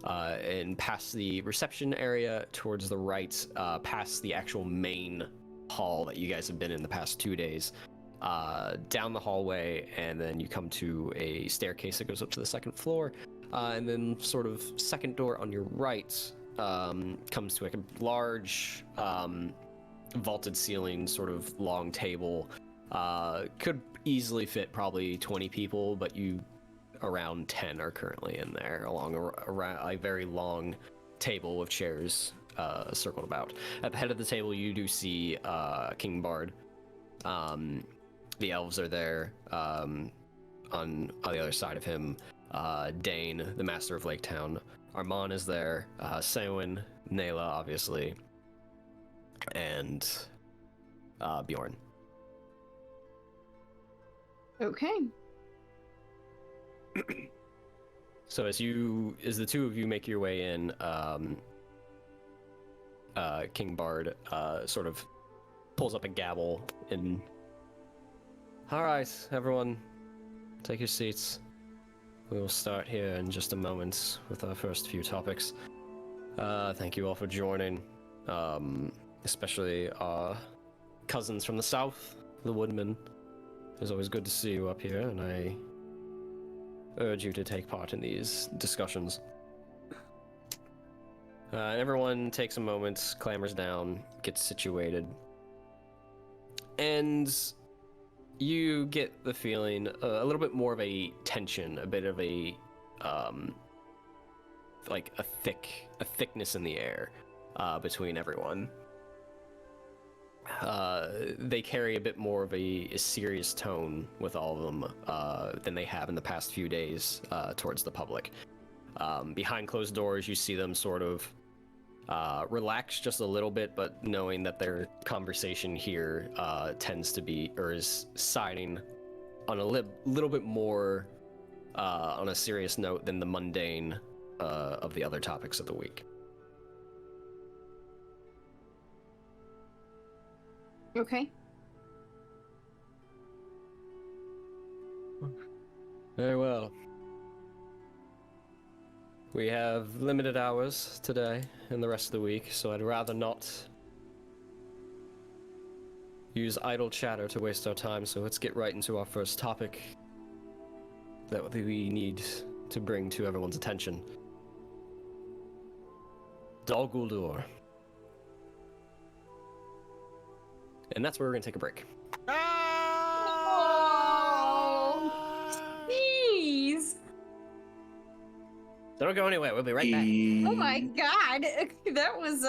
and past the reception area towards the right, past the actual main hall that you guys have been in the past 2 days. down the hallway, and then you come to a staircase that goes up to the second floor, and then sort of second door on your right comes to like a large vaulted ceiling, sort of long table. Could easily fit probably 20 people, but around 10 are currently in there, along around a very long table with chairs circled about. At the head of the table, you do see King Bard. The elves are there. On the other side of him, Dane, the master of Lake Town. Armand is there. Sewin, Nayla, obviously, and Bjorn. Okay. So as the two of you make your way in, King Bard sort of pulls up a gavel and, all right, everyone, take your seats. We will start here in just a moment with our first few topics. Thank you all for joining, especially our cousins from the south, the Woodmen. It's always good to see you up here, and I urge you to take part in these discussions. Everyone takes a moment, clambers down, gets situated, and you get the feeling a little bit more of a tension, a bit of a like a thickness in the air between everyone. They carry a bit more of a serious tone with all of them than they have in the past few days towards the public. Behind closed doors, you see them sort of relax just a little bit, but knowing that their conversation here tends to be, or is siding on a little bit more on a serious note than the mundane of the other topics of the week. Okay. Very well. We have limited hours today and the rest of the week, so I'd rather not use idle chatter to waste our time, so let's get right into our first topic that we need to bring to everyone's attention. Dol Guldur. And that's where we're going to take a break. Oh, jeez. Don't go anywhere. We'll be right back. Oh my god. That was,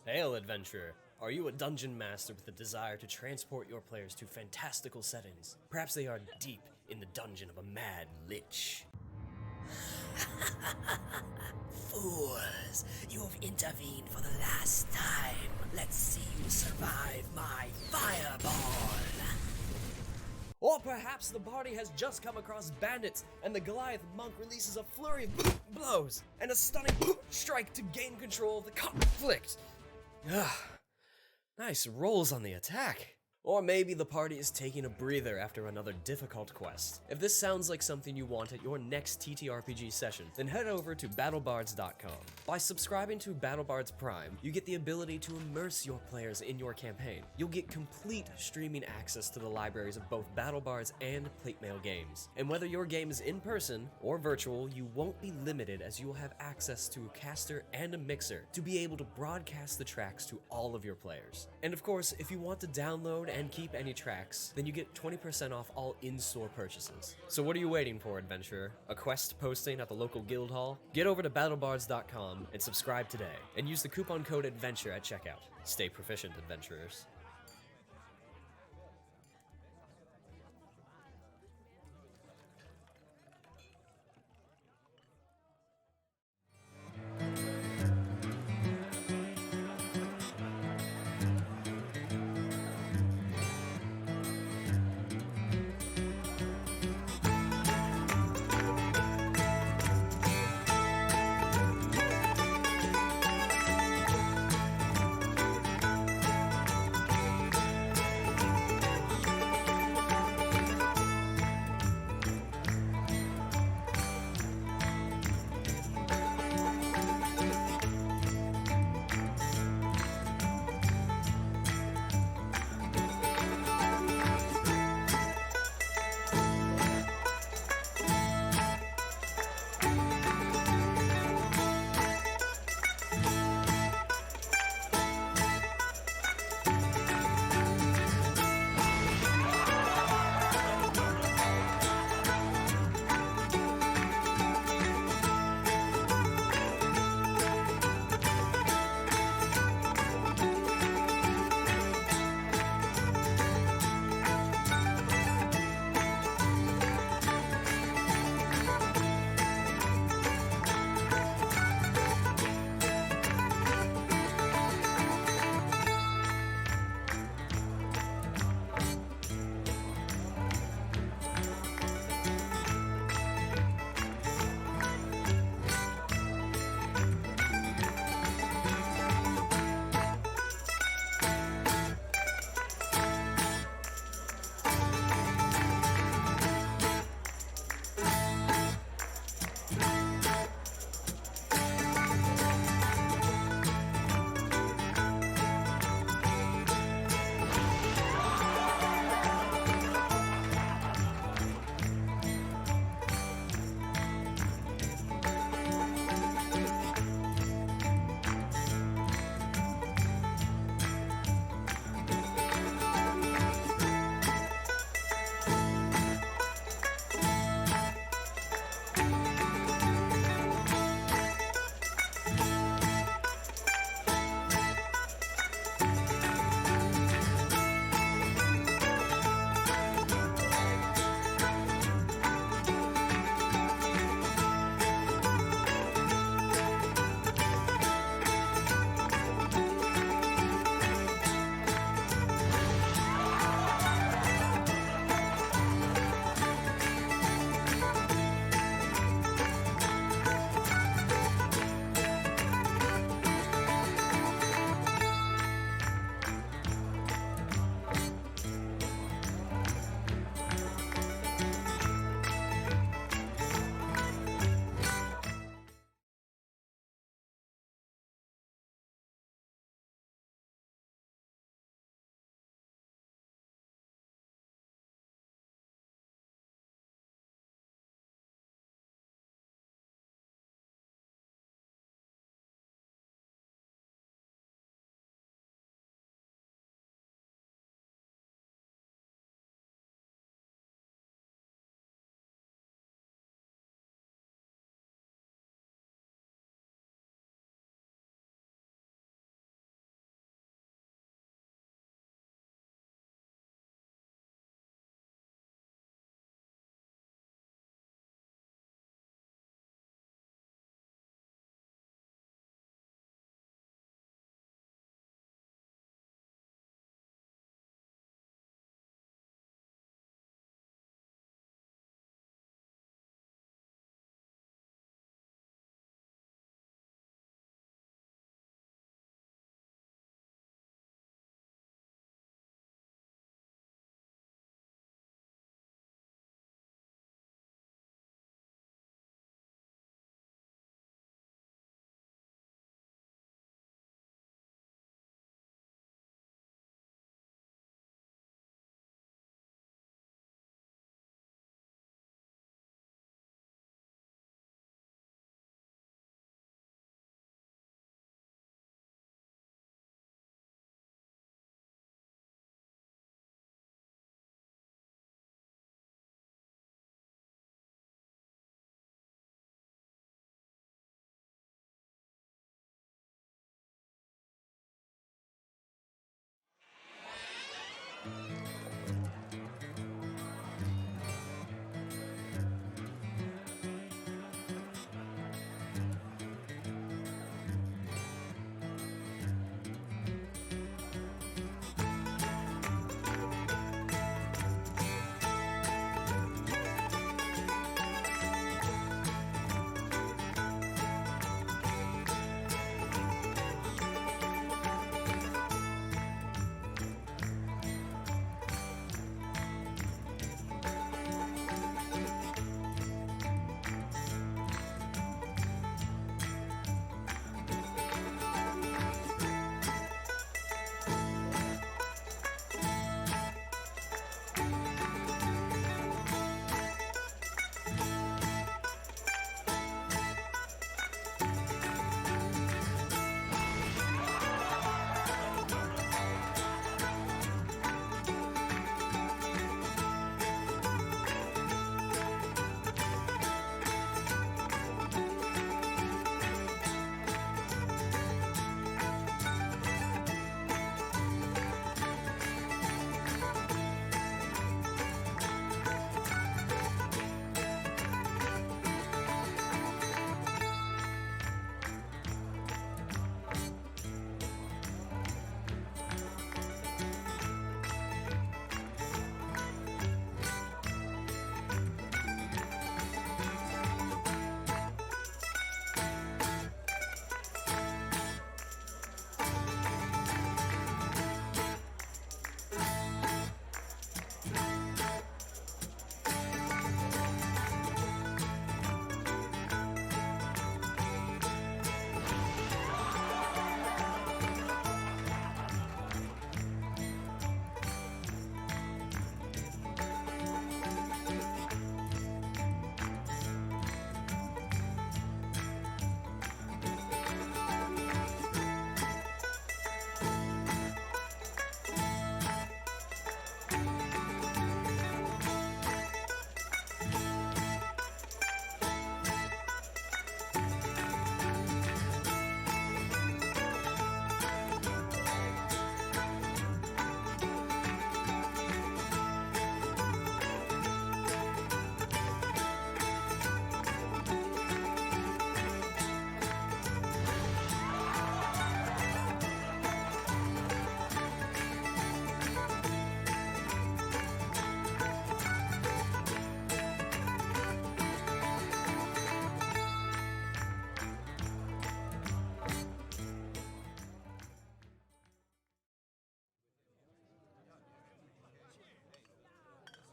Hail, adventurer. Are you a dungeon master with a desire to transport your players to fantastical settings? Perhaps they are deep in the dungeon of a mad lich. Fools, you have intervened for the last time. Let's see you survive my fireball. Or perhaps the party has just come across bandits, and the Goliath monk releases a flurry of blows and a stunning strike to gain control of the conflict. Nice rolls on the attack. Or maybe the party is taking a breather after another difficult quest. If this sounds like something you want at your next TTRPG session, then head over to battlebards.com. By subscribing to BattleBards Prime, you get the ability to immerse your players in your campaign. You'll get complete streaming access to the libraries of both BattleBards and Platemail games. And whether your game is in person or virtual, you won't be limited, as you will have access to a caster and a mixer to be able to broadcast the tracks to all of your players. And of course, if you want to download and keep any tracks, then you get 20% off all in-store purchases. So what are you waiting for, adventurer? A quest posting at the local guild hall? Get over to battlebards.com and subscribe today, and use the coupon code ADVENTURE at checkout. Stay proficient, adventurers.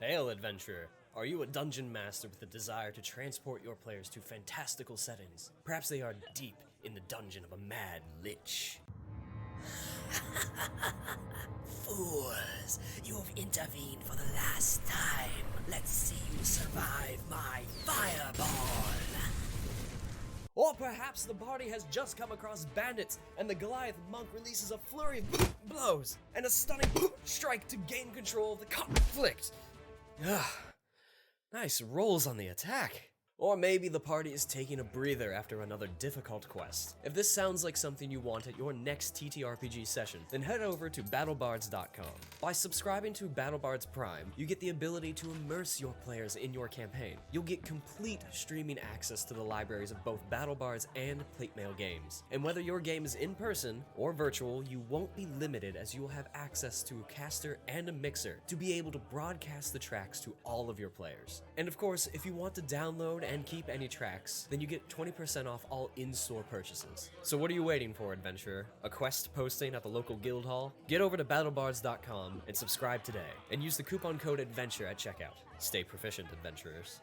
Hail, adventurer. Are you a dungeon master with a desire to transport your players to fantastical settings? Perhaps they are deep in the dungeon of a mad lich. Fools, you have intervened for the last time. Let's see you survive my fireball. Or perhaps the party has just come across bandits, and the Goliath monk releases a flurry of blows and a stunning strike to gain control of the conflict. Nice rolls on the attack. Or maybe the party is taking a breather after another difficult quest. If this sounds like something you want at your next TTRPG session, then head over to battlebards.com. By subscribing to BattleBards Prime, you get the ability to immerse your players in your campaign. You'll get complete streaming access to the libraries of both BattleBards and Platemail games. And whether your game is in person or virtual, you won't be limited, as you will have access to a caster and a mixer to be able to broadcast the tracks to all of your players. And of course, if you want to download and keep any tracks, then you get 20% off all in-store purchases. So what are you waiting for, adventurer? A quest posting at the local guild hall? Get over to battlebards.com and subscribe today, and use the coupon code ADVENTURE at checkout. Stay proficient, adventurers.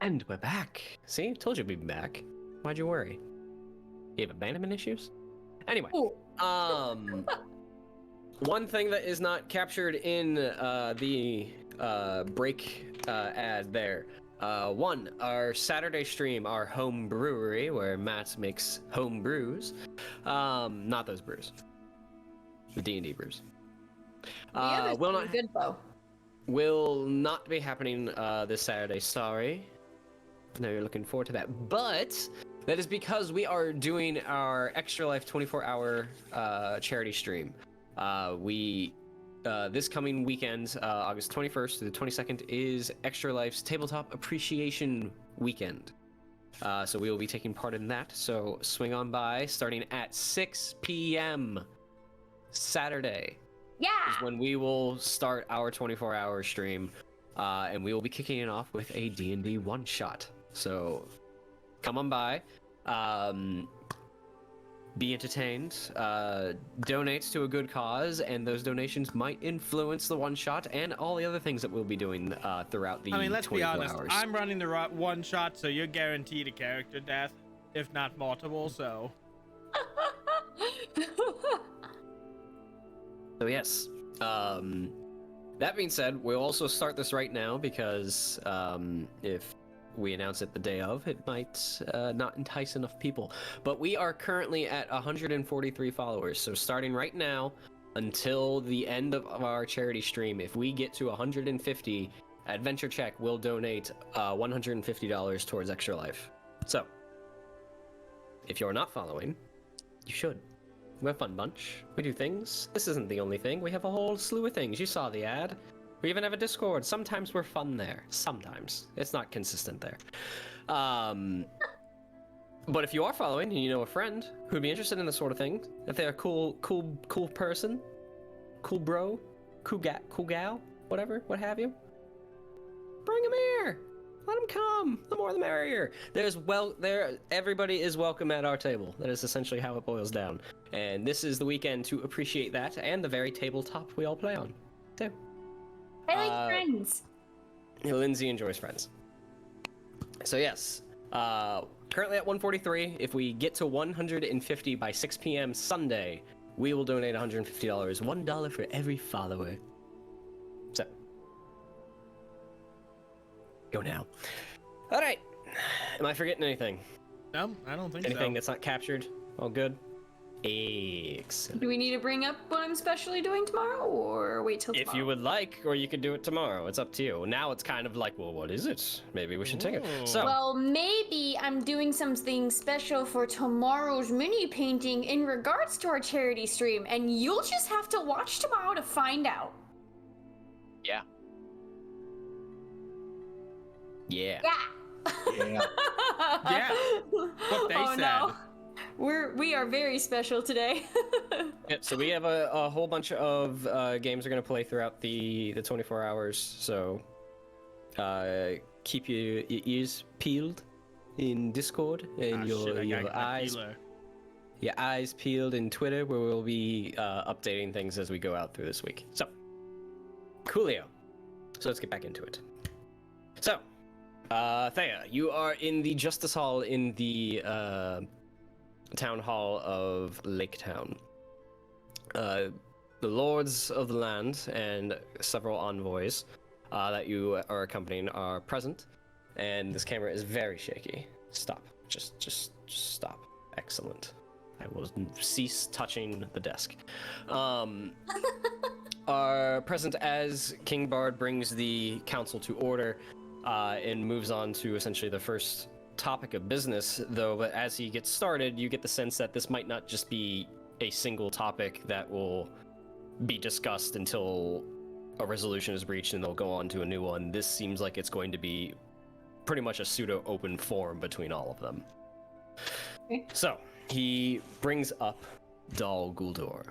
And we're back. See? Told you we'd be back. Why'd you worry? You have abandonment issues? Anyway, one thing that is not captured in the break ad there. One, our Saturday stream, our home brewery, where Matt makes home brews. Not those brews. The D&D brews. Will not good though. Will not be happening this Saturday, sorry. I know you're looking forward to that, but that is because we are doing our Extra Life 24-hour charity stream. This coming weekend, August 21st to the 22nd, is Extra Life's Tabletop Appreciation Weekend. So we will be taking part in that, so swing on by starting at 6 p.m. Saturday. Yeah! Is when we will start our 24-hour stream, and we will be kicking it off with a D&D one-shot. So come on by, be entertained, donate to a good cause, and those donations might influence the one-shot and all the other things that we'll be doing throughout the 24 hours. I mean, let's be honest, I'm running the one-shot, so you're guaranteed a character death, if not multiple, so... So yes, that being said, we'll also start this right now because if we announce it the day of, it might not entice enough people. But we are currently at 143 followers, so starting right now, until the end of our charity stream. If we get to 150, AdventureCheck will donate $150 towards Extra Life. So, if you're not following, you should. We're a fun bunch. We do things. This isn't the only thing. We have a whole slew of things. You saw the ad. We even have a Discord. Sometimes we're fun there. Sometimes. It's not consistent there. But if you are following and you know a friend who'd be interested in this sort of thing, if they're a cool person, cool bro, cool gal, whatever, what have you, bring them here. Let them come. The more the merrier. Everybody is welcome at our table. That is essentially how it boils down. And this is the weekend to appreciate that and the very tabletop we all play on, too. I like Friends. Lindsay enjoys Friends. So yes, currently at 143. If we get to 150 by 6 p.m. Sunday, we will donate $150. $1 for every follower. So, go now. All right. Am I forgetting anything? No, I don't think Anything so. that's not captured? All good? Excellent. Do we need to bring up what I'm specially doing tomorrow, or wait till tomorrow? If you would like, or you could do it tomorrow. It's up to you. Now it's kind of like, well, what is it? Maybe we should take it. So, Well, maybe I'm doing something special for tomorrow's mini painting in regards to our charity stream, and you'll just have to watch tomorrow to find out. yeah. Yeah. Yeah. Yeah. Yeah. What they Oh, said. no. We are very special today. Yep, so we have a whole bunch of games we're going to play throughout the 24 hours, so keep your ears peeled in Discord and your eyes peeled in Twitter, where we'll be updating things as we go out through this week. So, coolio. So let's get back into it. So, Thea, you are in the Justice Hall in the Town Hall of Lake Town. The lords of the land and several envoys that you are accompanying are present, and this camera is very shaky. Stop. Just stop. Excellent. I will cease touching the desk. Are present as King Bard brings the council to order and moves on to essentially the first topic of business, though. But as he gets started, you get the sense that this might not just be a single topic that will be discussed until a resolution is reached and they'll go on to a new one. This seems like it's going to be pretty much a pseudo open forum between all of them. Okay. So he brings up Dol Guldur,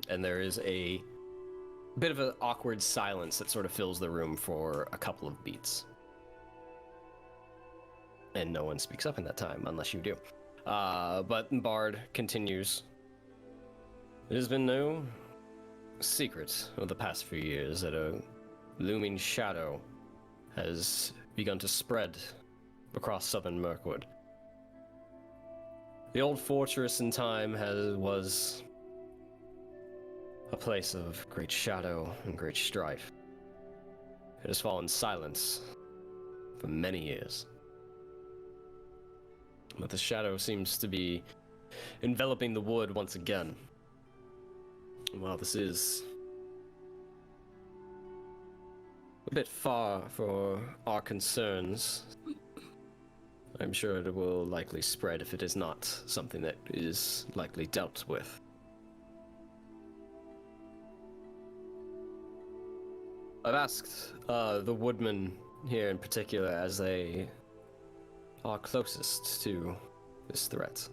and there is a bit of an awkward silence that sort of fills the room for a couple of beats. And no one speaks up in that time, unless you do. But Bard continues. It has been no secret of the past few years that a looming shadow has begun to spread across southern Mirkwood. The old fortress in time was a place of great shadow and great strife. It has fallen silent for many years. But the shadow seems to be enveloping the wood once again. While this is a bit far for our concerns, I'm sure it will likely spread if it is not something that is likely dealt with. I've asked the woodmen here in particular, as they are closest to this threat.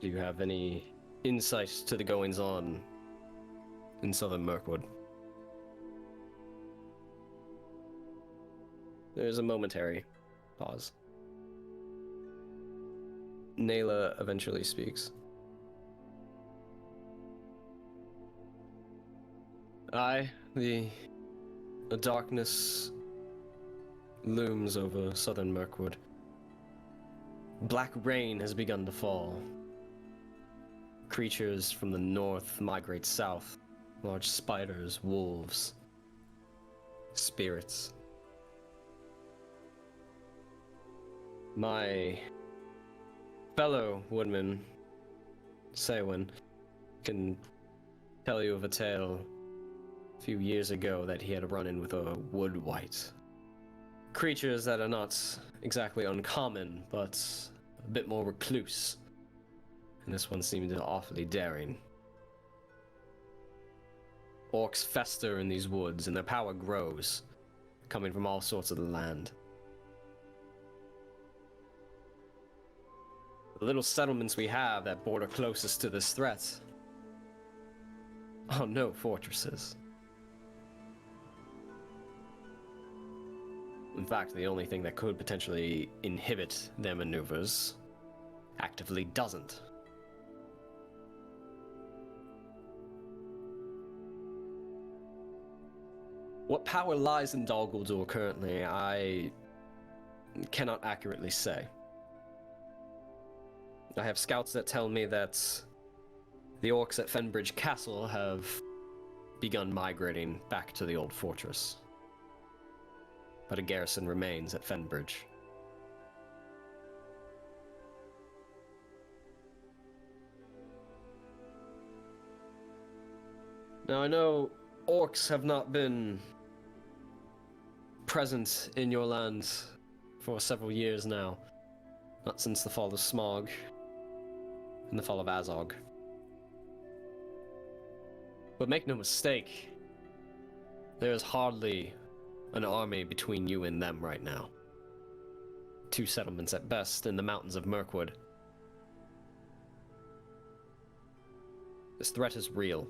Do you have any insight to the goings-on in southern Mirkwood? There's a momentary pause. Nayla eventually speaks. Aye, the darkness looms over southern Mirkwood. Black rain has begun to fall. Creatures from the north migrate south. Large spiders, wolves, spirits. My fellow woodmen Sewen can tell you of a tale a few years ago that he had a run-in with a wood wight. Creatures that are not exactly uncommon, but a bit more recluse. And this one seemed awfully daring. Orcs fester in these woods, and their power grows, coming from all sorts of the land. The little settlements we have that border closest to this threat are no fortresses. In fact, the only thing that could potentially inhibit their maneuvers actively doesn't. What power lies in Dol Guldur currently, I cannot accurately say. I have scouts that tell me that the orcs at Fenbridge Castle have begun migrating back to the old fortress. But a garrison remains at Fenbridge. Now I know orcs have not been present in your land for several years now. Not since the fall of Smog and the fall of Azog. But make no mistake, there is hardly an army between you and them right now. 2 settlements at best in the mountains of Mirkwood. This threat is real.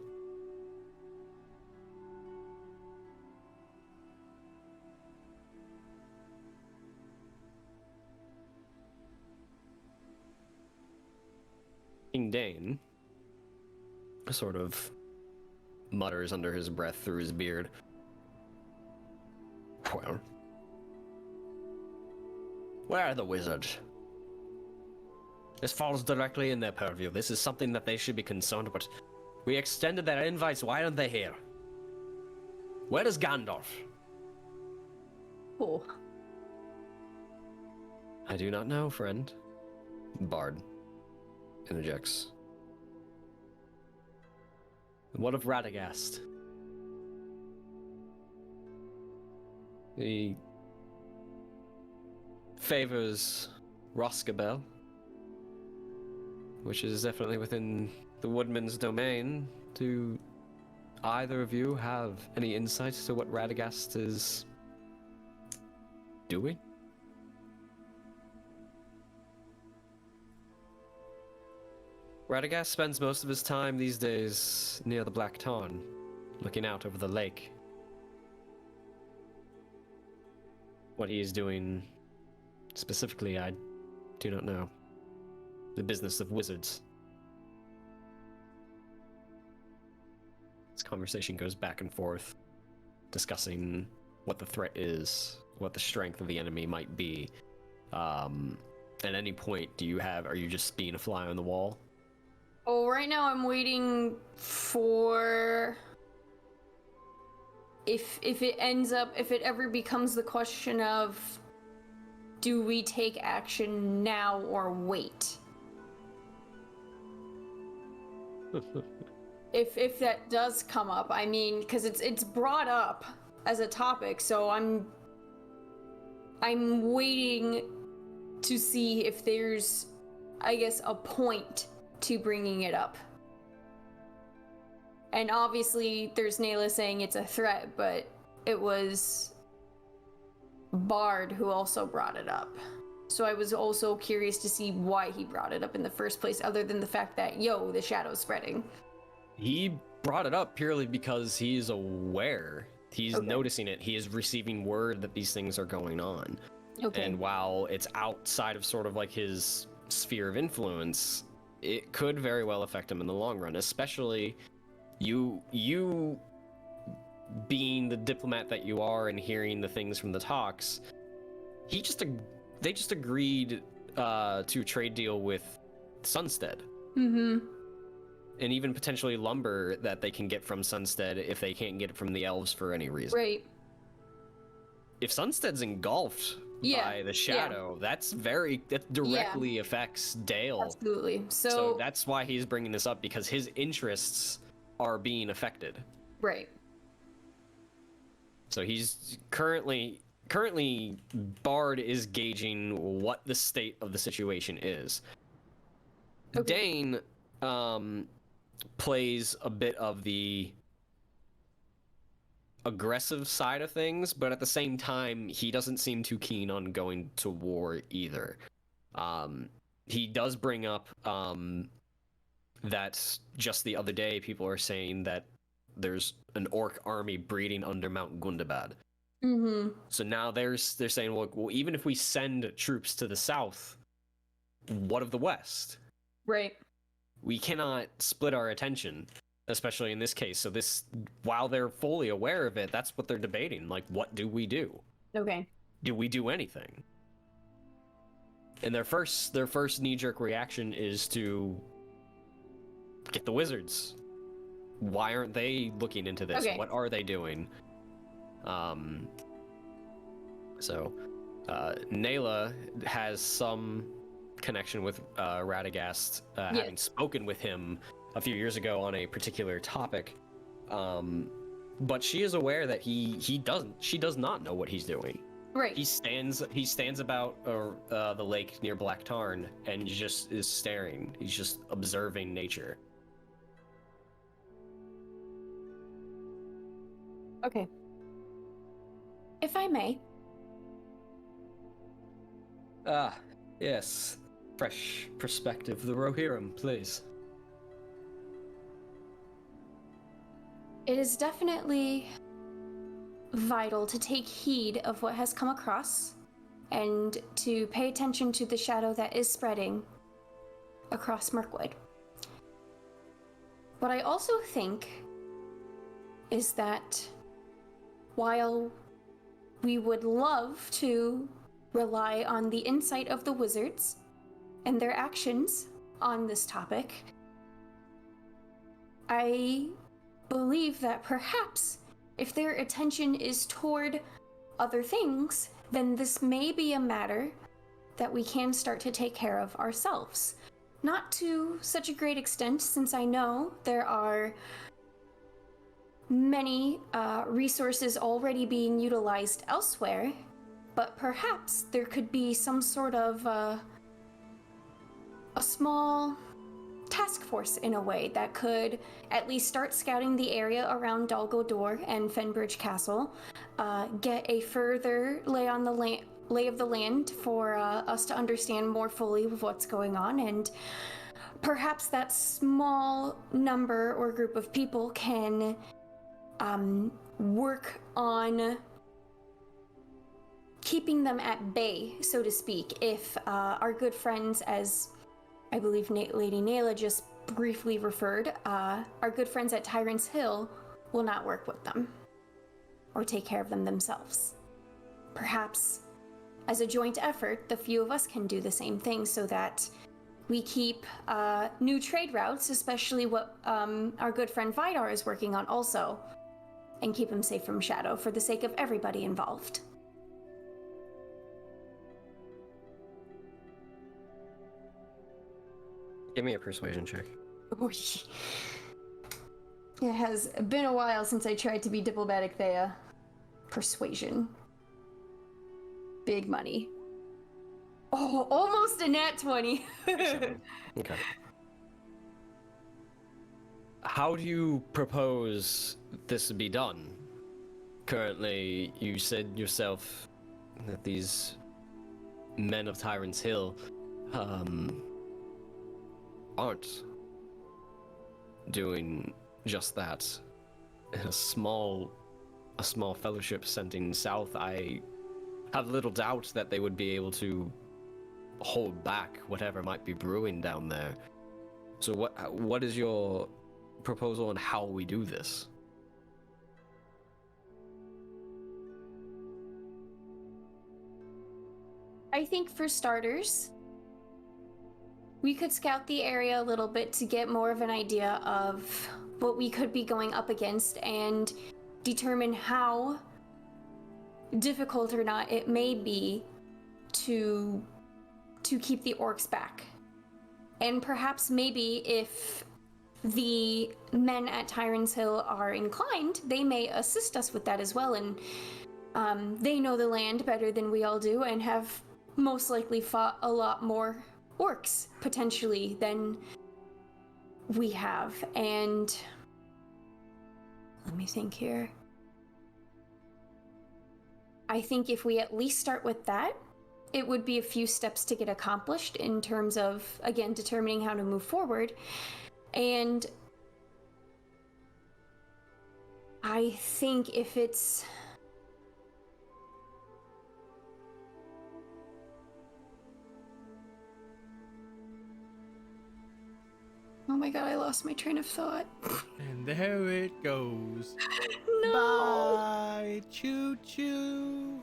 King Dane sort of mutters under his breath through his beard. Well, where are the wizards? This falls directly in their purview. This is something that they should be concerned about. We extended their invites. Why aren't they here? Where is Gandalf? Oh. I do not know, friend. Bard interjects. What of Radagast? He favors Roscabel, which is definitely within the Woodman's domain. Do either of you have any insight to what Radagast is doing? Radagast spends most of his time these days near the Black Tarn, looking out over the lake. What he is doing specifically, I do not know. The business of wizards. This conversation goes back and forth, discussing what the threat is, what the strength of the enemy might be. At any point, are you just being a fly on the wall? Oh, right now I'm waiting for if it ever becomes the question of do we take action now or wait? if that does come up, I mean, because it's brought up as a topic, so I'm waiting to see if there's, I guess, a point to bringing it up. And obviously there's Nayla saying it's a threat, but it was Bard who also brought it up. So I was also curious to see why he brought it up in the first place, other than the fact that, the shadow's spreading. He brought it up purely because he's aware. He's Okay. noticing it. He is receiving word that these things are going on. Okay. And while it's outside of sort of like his sphere of influence, it could very well affect him in the long run, especially you being the diplomat that you are and hearing the things from the talks. They just agreed to trade deal with Sunstead. Mm-hmm. And even potentially lumber that they can get from Sunstead if they can't get it from the elves for any reason. Right. If Sunstead's engulfed by the shadow, that directly affects Dale. Absolutely. So that's why he's bringing this up, because his interests are being affected. Right. So he's currently Bard is gauging what the state of the situation is. Okay. Dane plays a bit of the aggressive side of things, but at the same time, he doesn't seem too keen on going to war either. He does bring up that just the other day, people are saying that there's an orc army breeding under Mount Gundabad. Mm-hmm. So now they're saying, well, even if we send troops to the south, what of the west? Right. We cannot split our attention, especially in this case. So while they're fully aware of it, that's what they're debating. Like, what do we do? Okay. Do we do anything? And their first knee-jerk reaction is to get the wizards. Why aren't they looking into this? Okay. What are they doing? Nayla has some connection with Radagast, having spoken with him a few years ago on a particular topic. But she is aware that she does not know what he's doing. Right. He stands about the lake near Black Tarn and just is staring. He's just observing nature. Okay. If I may. Ah, yes. Fresh perspective. The Rohirrim, please. It is definitely vital to take heed of what has come across and to pay attention to the shadow that is spreading across Mirkwood. What I also think is that while we would love to rely on the insight of the wizards and their actions on this topic, I believe that perhaps if their attention is toward other things, then this may be a matter that we can start to take care of ourselves. Not to such a great extent, since I know there are many resources already being utilized elsewhere, but perhaps there could be some sort of a small task force in a way that could at least start scouting the area around Dol Guldur and Fenbridge Castle, get a further lay of the land for us to understand more fully of what's going on, and perhaps that small number or group of people can work on keeping them at bay, so to speak, if our good friends, as I believe Lady Nayla just briefly referred, our good friends at Tyrants Hill will not work with them or take care of them themselves. Perhaps as a joint effort, the few of us can do the same thing so that we keep new trade routes, especially what our good friend Vidar is working on also, and keep him safe from Shadow for the sake of everybody involved. Give me a persuasion check. It has been a while since I tried to be diplomatic, Thea. Persuasion. Big money. Oh, almost a nat 20. Okay. How do you propose this to be done? Currently, you said yourself that these men of Tyrants Hill, aren't doing just that. In a small fellowship sending south, I have little doubt that they would be able to hold back whatever might be brewing down there. So what is your proposal on how we do this? I think for starters, we could scout the area a little bit to get more of an idea of what we could be going up against and determine how difficult or not it may be to keep the orcs back. And perhaps maybe if the men at Tyrants Hill are inclined, they may assist us with that as well. And they know the land better than we all do and have most likely fought a lot more orcs potentially than we have. And let me think here. I think if we at least start with that, it would be a few steps to get accomplished in terms of, again, determining how to move forward. And I think if it's... Oh my god, I lost my train of thought. And there it goes. No! Bye, choo-choo.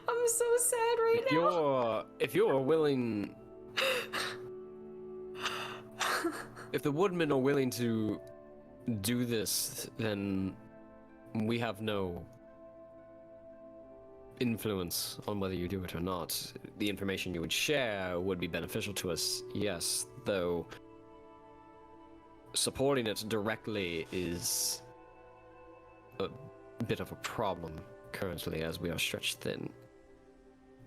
I'm so sad right now. If you're willing, if the woodmen are willing to do this, then we have no influence on whether you do it or not. The information you would share would be beneficial to us, yes, though supporting it directly is a bit of a problem currently, as we are stretched thin.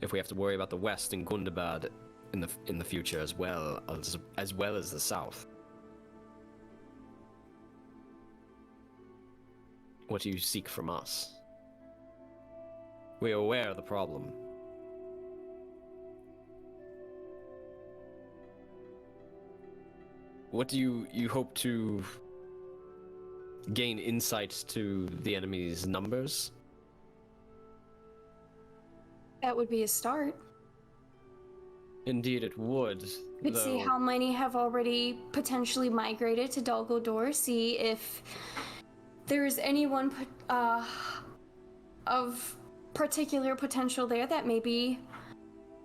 If we have to worry about the West and Gundabad in the future as well as the South. What do you seek from us? We are aware of the problem. What do you hope to gain insight to the enemy's numbers? That would be a start. Indeed it would. Could see how many have already potentially migrated to Dol Guldur, see if there's anyone of particular potential there that may be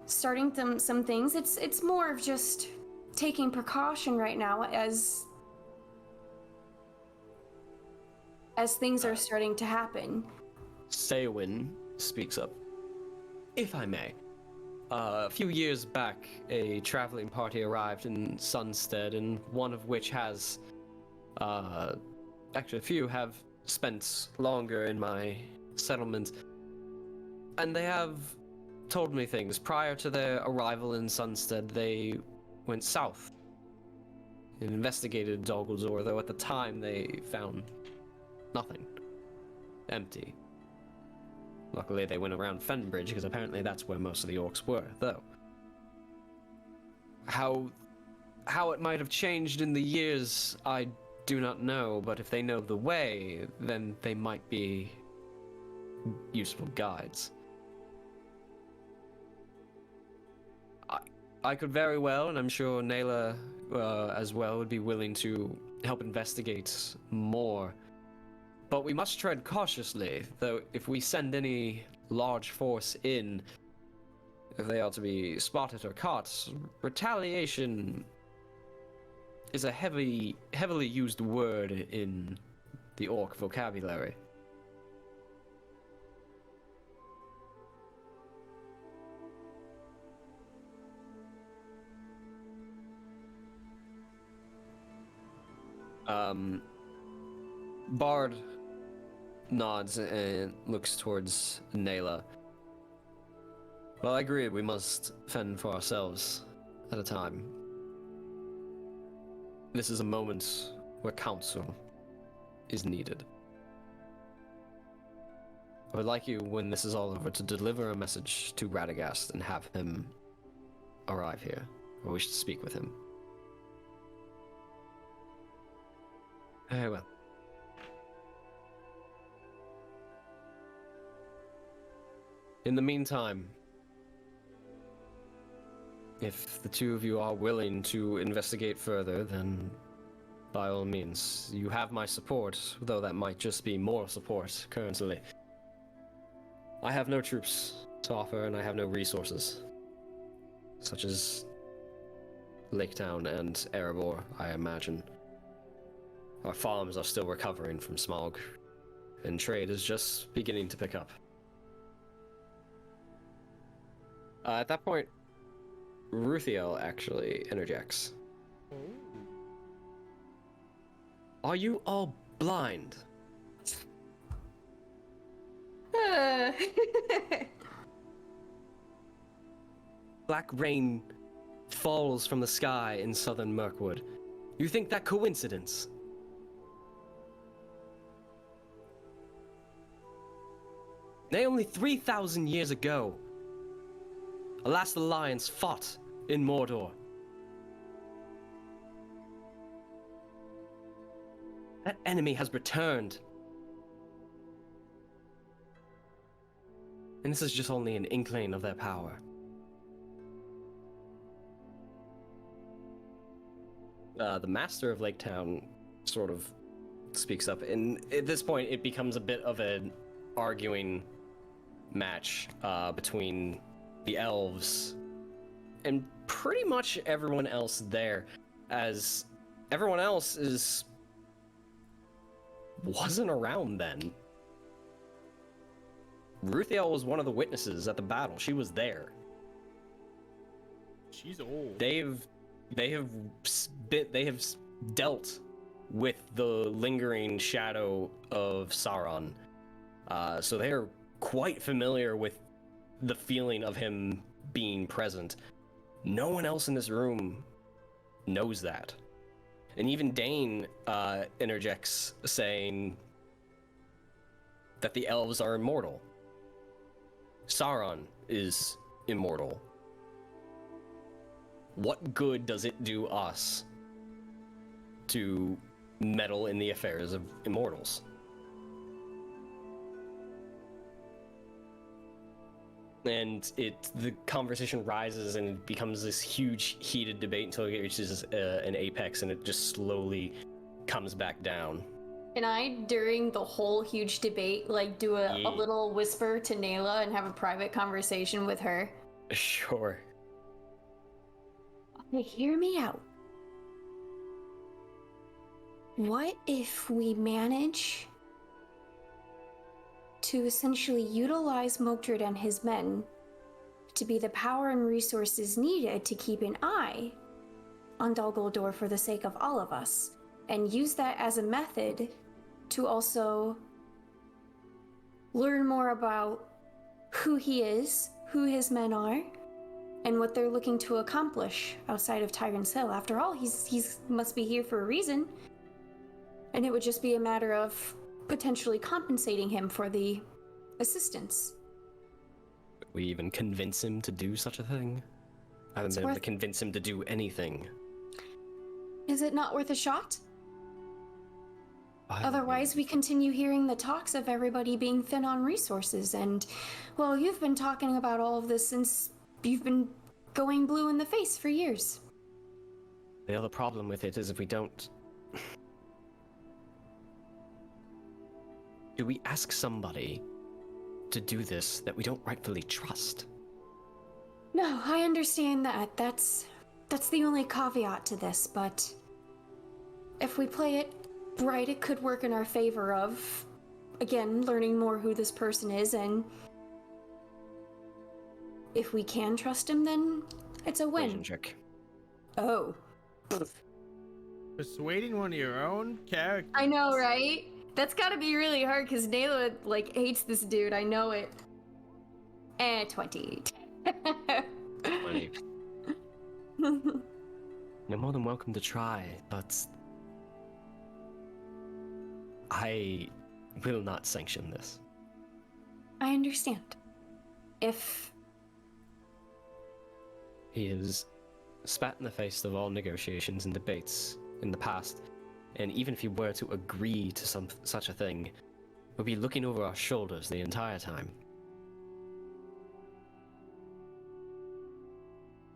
starting some things. It's more of just taking precaution right now as things are starting to happen. Saywin speaks up. If I may. A few years back, a traveling party arrived in Sunstead, and one of which has, actually a few have spent longer in my settlement. And they have told me things. Prior to their arrival in Sunstead, they went south and investigated Dol Guldur, though at the time they found nothing. Empty. Luckily, they went around Fenbridge, because apparently that's where most of the orcs were, though. How it might have changed in the years, I do not know, but if they know the way, then they might be useful guides. I could very well, and I'm sure Nayla as well, would be willing to help investigate more. But we must tread cautiously, though if we send any large force in, if they are to be spotted or caught, retaliation is a heavily used word in the orc vocabulary. Bard nods and looks towards Nayla. Well, I agree, we must fend for ourselves at a time. This is a moment where counsel is needed. I would like you, when this is all over, to deliver a message to Radagast and have him arrive here. I wish to speak with him. Very well. In the meantime, if the two of you are willing to investigate further, then by all means, you have my support, though that might just be moral support currently. I have no troops to offer, and I have no resources, such as Laketown and Erebor, I imagine. Our farms are still recovering from smog, and trade is just beginning to pick up. At that point, Ruthiel actually interjects. Are you all blind? Black rain falls from the sky in southern Mirkwood. You think that coincidence? Nay, only 3,000 years ago, a last alliance fought in Mordor. That enemy has returned. And this is just only an inkling of their power. The master of Lake Town sort of speaks up, and at this point it becomes a bit of an arguing match between the elves and pretty much everyone else there, as everyone else wasn't around then. Ruthiel was one of the witnesses at the battle. She was there. She's old. They have dealt with the lingering shadow of Sauron, so they're quite familiar with the feeling of him being present. No one else in this room knows that, and even Dane interjects, saying that the elves are immortal. Sauron is immortal. What good does it do us to meddle in the affairs of immortals? And the conversation rises and it becomes this huge heated debate until it reaches an apex, and it just slowly comes back down. Can I, during the whole huge debate, like do a little whisper to Nayla and have a private conversation with her? Sure. Okay, hear me out. What if we manage to essentially utilize Mogdred and his men to be the power and resources needed to keep an eye on Dol Guldur for the sake of all of us, and use that as a method to also learn more about who he is, who his men are, and what they're looking to accomplish outside of Tyrants Hill. After all, he's must be here for a reason. And it would just be a matter of potentially compensating him for the assistance. Could we even convince him to do such a thing? I haven't been able to convince him to do anything. Is it not worth a shot? Otherwise, we continue hearing the talks of everybody being thin on resources, and, well, you've been talking about all of this since you've been going blue in the face for years. The other problem with it is if we don't... Do we ask somebody to do this that we don't rightfully trust? No, I understand that. That's the only caveat to this, but if we play it right, it could work in our favor of, again, learning more who this person is, and if we can trust him, then it's a win. Check. Oh. Persuading one of your own characters. I know, right? That's gotta be really hard, because Nayla, like, hates this dude. I know it. 20. 20. You're more than welcome to try, but I will not sanction this. I understand. If... He has spat in the face of all negotiations and debates in the past, and even if he were to agree to such a thing, we'll be looking over our shoulders the entire time.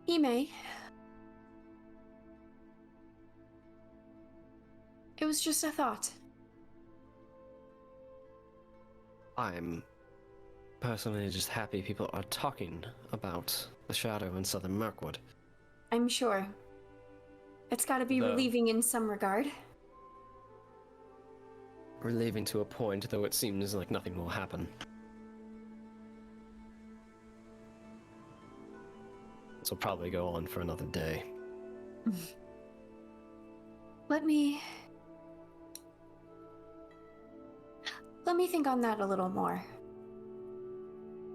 He may. It was just a thought. I'm personally just happy people are talking about the shadow in southern Mirkwood. I'm sure. It's gotta be relieving in some regard. Relieving to a point, though it seems like nothing will happen. This will probably go on for another day. Let me think on that a little more.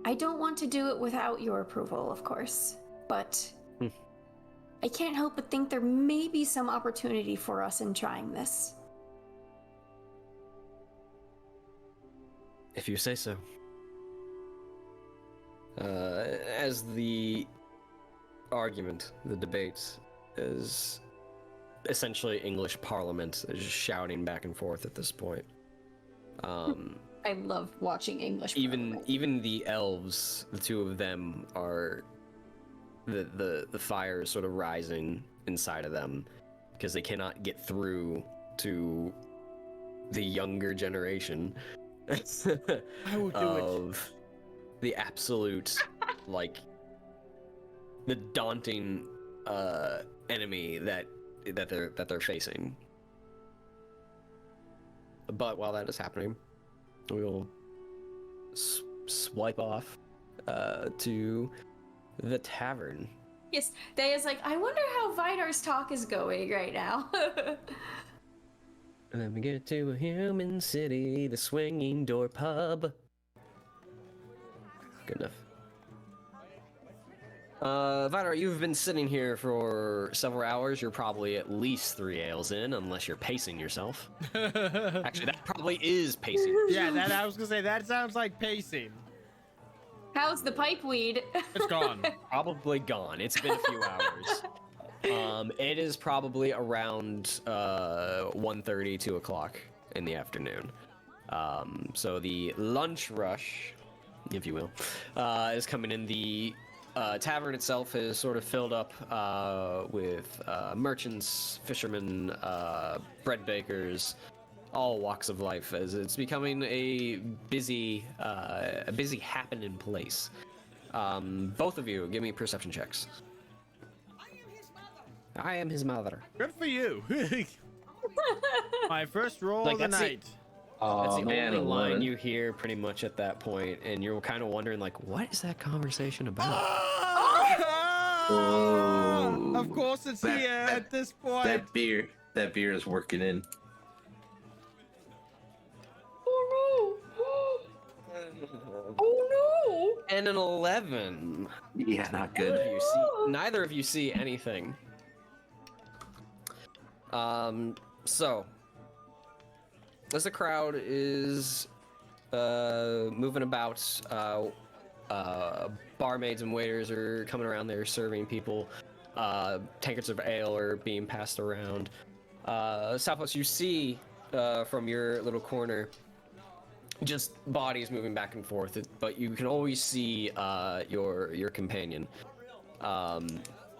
I don't want to do it without your approval, of course, but I can't help but think there may be some opportunity for us in trying this. If you say so. As the argument, the debate, is essentially English Parliament is just shouting back and forth at this point. I love watching English. Even the elves, the two of them are the fire is sort of rising inside of them because they cannot get through to the younger generation I will do of the absolute like the daunting enemy that they're facing. But while that is happening, we will swipe off to the tavern. Yes, Daya's like, I wonder how Vidar's talk is going right now. Let me get to a human city, the swinging door pub. Good enough. Vidar, you've been sitting here for several hours. You're probably at least 3 ales in, unless you're pacing yourself. Actually, that probably is pacing. Yeah, that I was gonna say that sounds like pacing. How's the pipe weed? It's gone. Probably gone. It's been a few hours. It is probably around 1:30, 2 o'clock in the afternoon. So the lunch rush, if you will, is coming in. The tavern itself is sort of filled up with merchants, fishermen, bread bakers, all walks of life, as it's becoming a busy happening place. Both of you, give me perception checks. I am his mother. Good for you. My first roll Like, of the that's night. That's the man, only line 11. you hear pretty much at that point, and you're kind of wondering, like, what is that conversation about? Oh. Of course it's here at this point. That beer is working in. Oh no! And an 11. Yeah, not good. Neither of you see anything. So as the crowd is moving about, barmaids and waiters are coming around there serving people. Tankards of ale are being passed around. Southwest, you see from your little corner just bodies moving back and forth, but you can always see your companion. Oh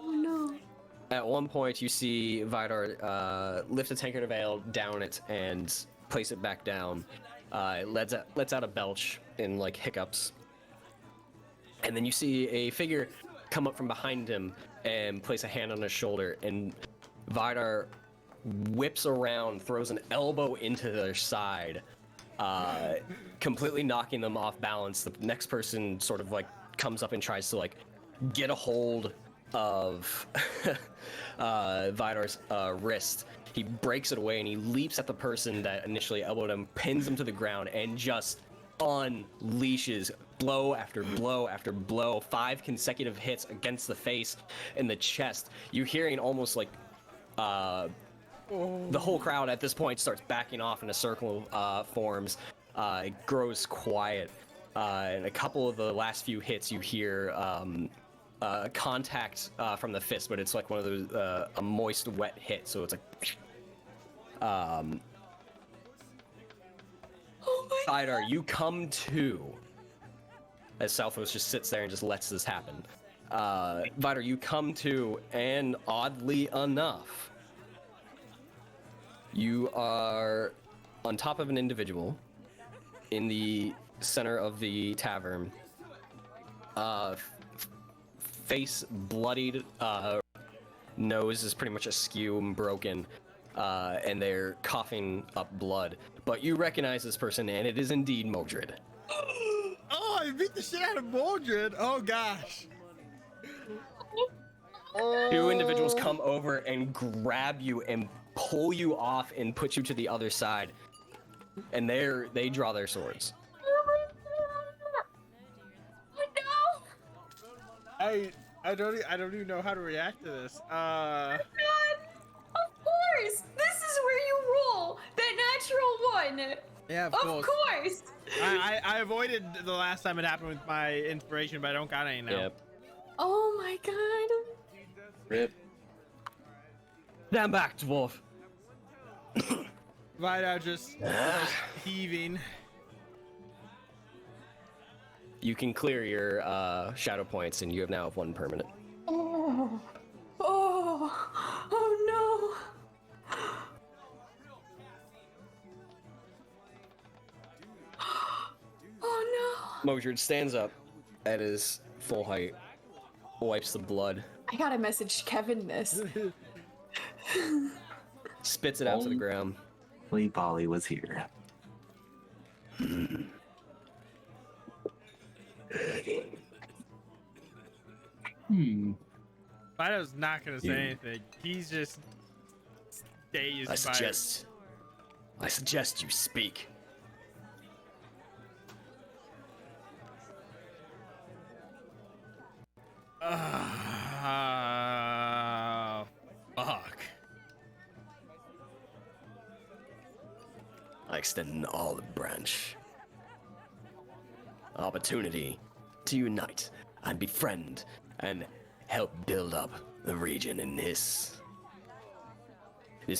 no! At one point, you see Vidar lift a tankard of ale, down it, and place it back down. It lets out a belch in like hiccups, and then you see a figure come up from behind him and place a hand on his shoulder, and Vidar whips around, throws an elbow into their side, completely knocking them off balance. The next person sort of like comes up and tries to like get a hold of Vidar's wrist. He breaks it away and he leaps at the person that initially elbowed him, pins him to the ground, and just unleashes blow after blow after blow. 5 consecutive hits against the face and the chest. You're hearing almost like the whole crowd at this point starts backing off in a circle forms. It grows quiet. And a couple of the last few hits you hear contact from the fist, but it's like one of those a moist, wet hit, so it's like Vidar, you come to as Southwest just sits there and just lets this happen. Vidar, you come to, and oddly enough, you are on top of an individual in the center of the tavern. Face bloodied, nose is pretty much askew and broken, and they're coughing up blood. But you recognize this person, and it is indeed Mogdred. Oh, I beat the shit out of Mogdred. Oh gosh. Two individuals come over and grab you and pull you off and put you to the other side. And they draw their swords. Oh no! I don't even know how to react to this. God! Of course! This is where you roll! That natural one! Yeah, of course! I avoided the last time it happened with my inspiration, but I don't got any now. Yep. Oh my god. Rip. Stand back, dwarf. Vidar just heaving. You can clear your shadow points, and you have now one permanent. Oh. Oh. Oh no. Oh no. Mogdred stands up at his full height, wipes the blood, I gotta message Kevin this. spits it out to the ground. Lee Bolly was here. Vidar's not gonna say anything. He's just dazed by it. I suggest you speak. Fuck. I extend an olive branch. Opportunity to unite and befriend and help build up the region in this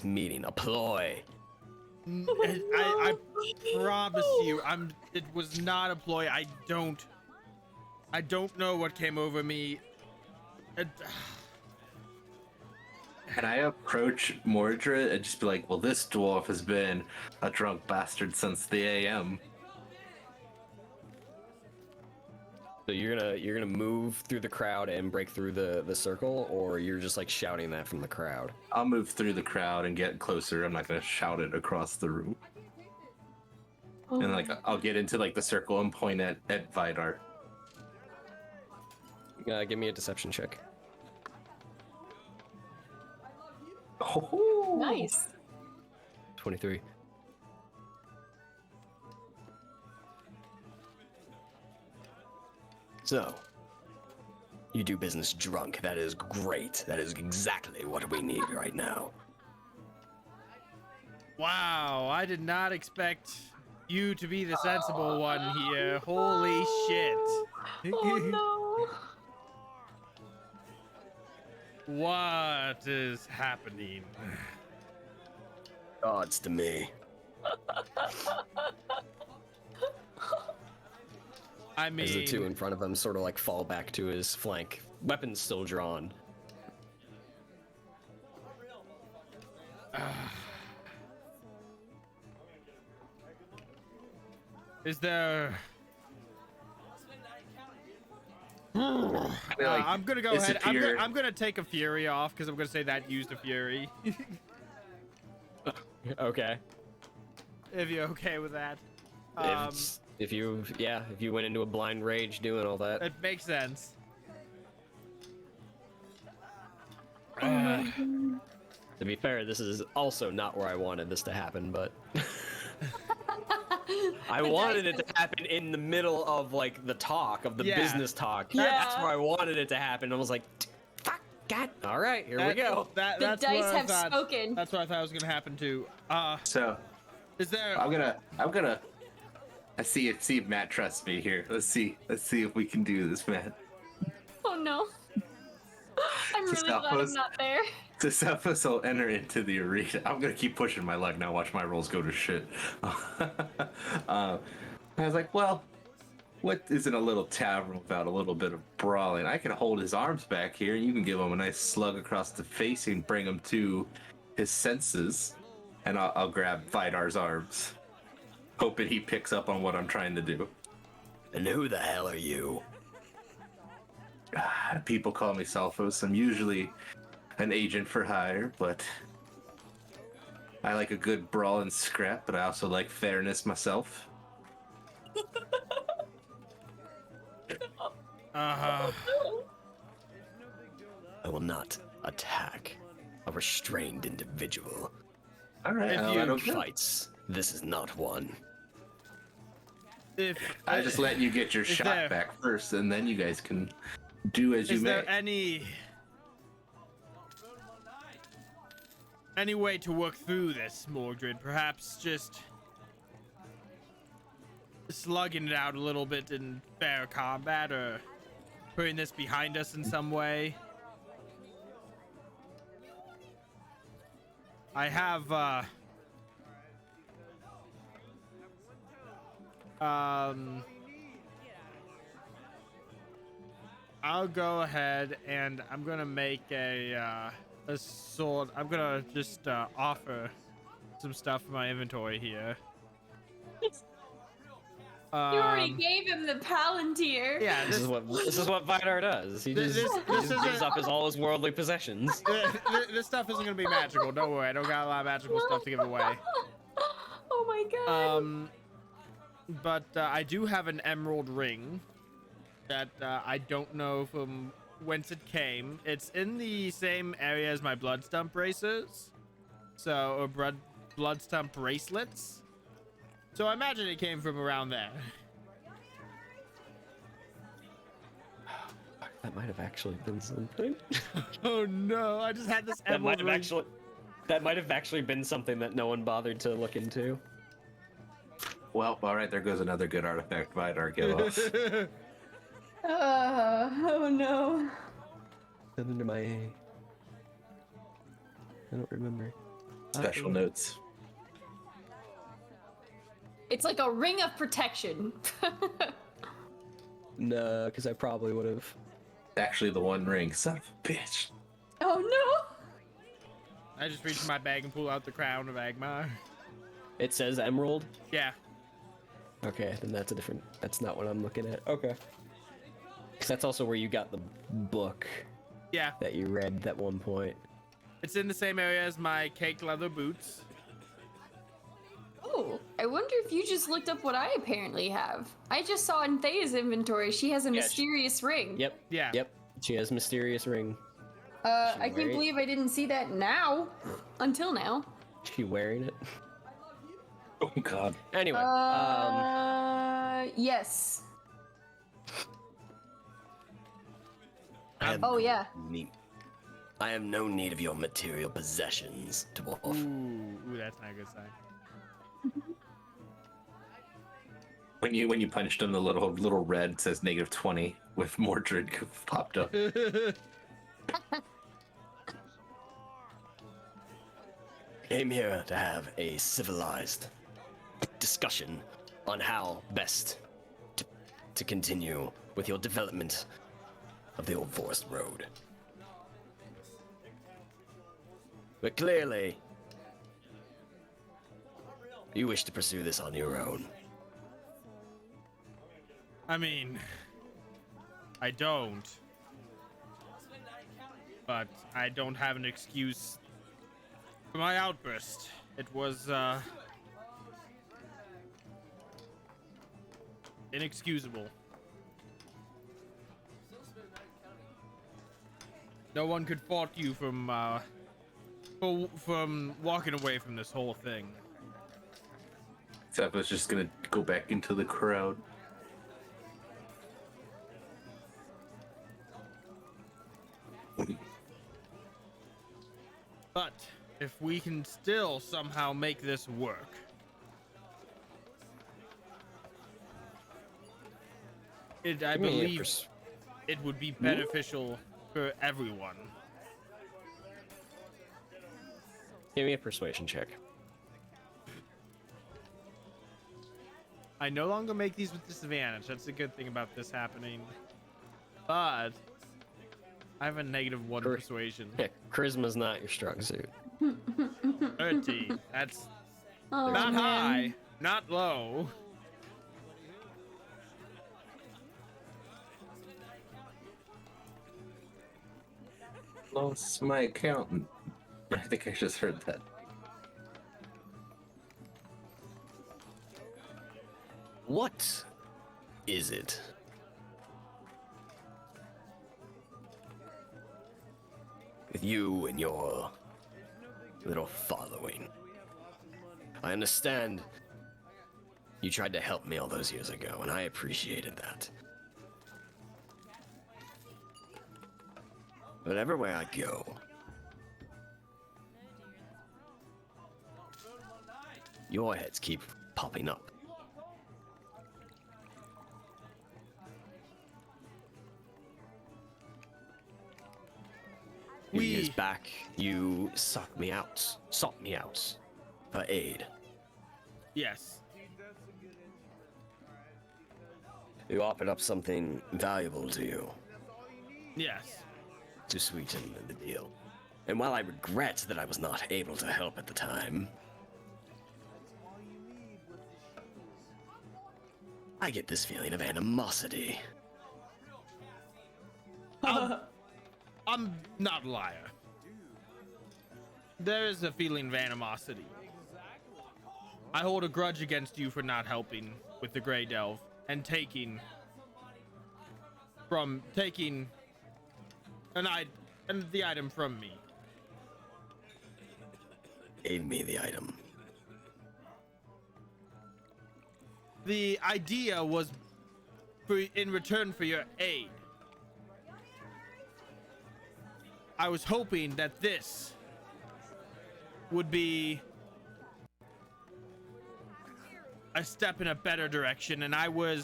meeting. A ploy. I promise you, it was not a ploy. I don't know what came over me. Can I approach Mordred and just be like, well, this dwarf has been a drunk bastard since the AM. So you're gonna move through the crowd and break through the circle, or you're just like shouting that from the crowd? I'll move through the crowd and get closer. I'm not gonna shout it across the room. And like I'll get into like the circle and point at Vidar. Give me a deception check. Oh, Nice. 23. So, you do business drunk. That is great. That is exactly what we need right now. Wow, I did not expect you to be the sensible one here. Holy shit. Oh no. What is happening? Gods to me. I mean, As the two in front of him sort of like fall back to his flank, weapons still drawn. is there... like, I'm gonna go ahead. disappear. I'm gonna take a fury off because I'm gonna say that used a fury. Okay. If you're okay with that. If you went into a blind rage doing all that. It makes sense. To be fair, this is also not where I wanted this to happen, but I wanted it to happen in the middle of like the talk of the Yeah. business talk. Yeah. That's where I wanted it to happen. I was like, fuck, God. All right, here we go. The That's dice what I have thought- spoken. That's what I thought was gonna happen too. So Is there? I'm gonna. I see if Matt trusts me here. Let's see if we can do this, Matt. Oh no. I'm really glad I'm not there. To Cephas will enter into the arena. I'm gonna keep pushing my luck now. Watch my rolls go to shit. I was like, well, what isn't a little tavern without a little bit of brawling? I can hold his arms back here, and you can give him a nice slug across the face and bring him to his senses. And I'll grab Vidar's arms, hoping he picks up on what I'm trying to do. And who the hell are you? People call me Selphos. I'm usually an agent for hire, but I like a good brawl and scrap, but I also like fairness myself. I will not attack a restrained individual. All right, If I you don't care. Fights. This is not one. If I just let you get your Is shot there- back first, and then you guys can do as you is may. there any way to work through this, Mogdred? Perhaps just slugging it out a little bit in fair combat, or putting this behind us in some way. I have I'll go ahead and I'm gonna make a sword. I'm gonna just offer some stuff from my inventory here. You already gave him the Palantir. Yeah, This is what Vidar does. He just, this gives isn't- up all his worldly possessions. this stuff isn't gonna be magical. Don't worry, I don't got a lot of magical stuff to give away. Oh my god. But I do have an emerald ring that I don't know from whence it came. It's in the same area as my blood stump braces, or blood stump bracelets. So I imagine it came from around there. That might have actually been something. Oh no! I just had this That emerald might have ring. that might have actually been something that no one bothered to look into. Well, all right, there goes another good artifact Vidar gave us. Oh no. Under my I don't remember. Special notes. It's like a ring of protection. No, because I probably would have. Actually, the one ring. Son of a bitch. Oh no. I just reach in my bag and pull out the crown of Agmar. It says emerald. Yeah. Okay, then that's a different. That's not what I'm looking at. Okay. Because that's also where you got the book Yeah. that you read at one point. It's in the same area as my cake leather boots. Oh, I wonder if you just looked up what I apparently have. I just saw in Thea's inventory she has a Yeah, mysterious ring. Yep. Yeah. Yep. She has mysterious ring. I wearing can't it? believe I didn't see that now. Until now. She wearing it. Oh God. Anyway. Yes. I Oh yeah. have no need of your material possessions, dwarf. Ooh, that's not a good sign. When you punched him, the little red says -20 with Mordred popped up. Came here to have a civilized discussion on how best to continue with your development of the Old Forest Road. But clearly, you wish to pursue this on your own. I mean, I don't. But I don't have an excuse for my outburst. It was, inexcusable. No one could fault you from walking away from this whole thing. Except I was just gonna go back into the crowd. But if we can still somehow make this work, I Give me a believe it would be beneficial for everyone. Give me a persuasion check. I no longer make these with disadvantage. That's the good thing about this happening. But I have a -1 persuasion. Yeah, charisma's not your strong suit. 30. That's Oh, not man. high, not low. Lost my accountant. I think I just heard that. What is it? with you and your little following. I understand you tried to help me all those years ago, and I appreciated that. But everywhere I go, your heads keep popping up. A few years back, you sought me out for aid. Yes. You offered up something valuable to you Yes. to sweeten the deal. And while I regret that I was not able to help at the time, I get this feeling of animosity. I'm not a liar. There is a feeling of animosity. I hold a grudge against you for not helping with the Grey Delve and taking the item from me. Gave me the item. The idea was in return for your aid. I was hoping that this would be a step in a better direction, and I'm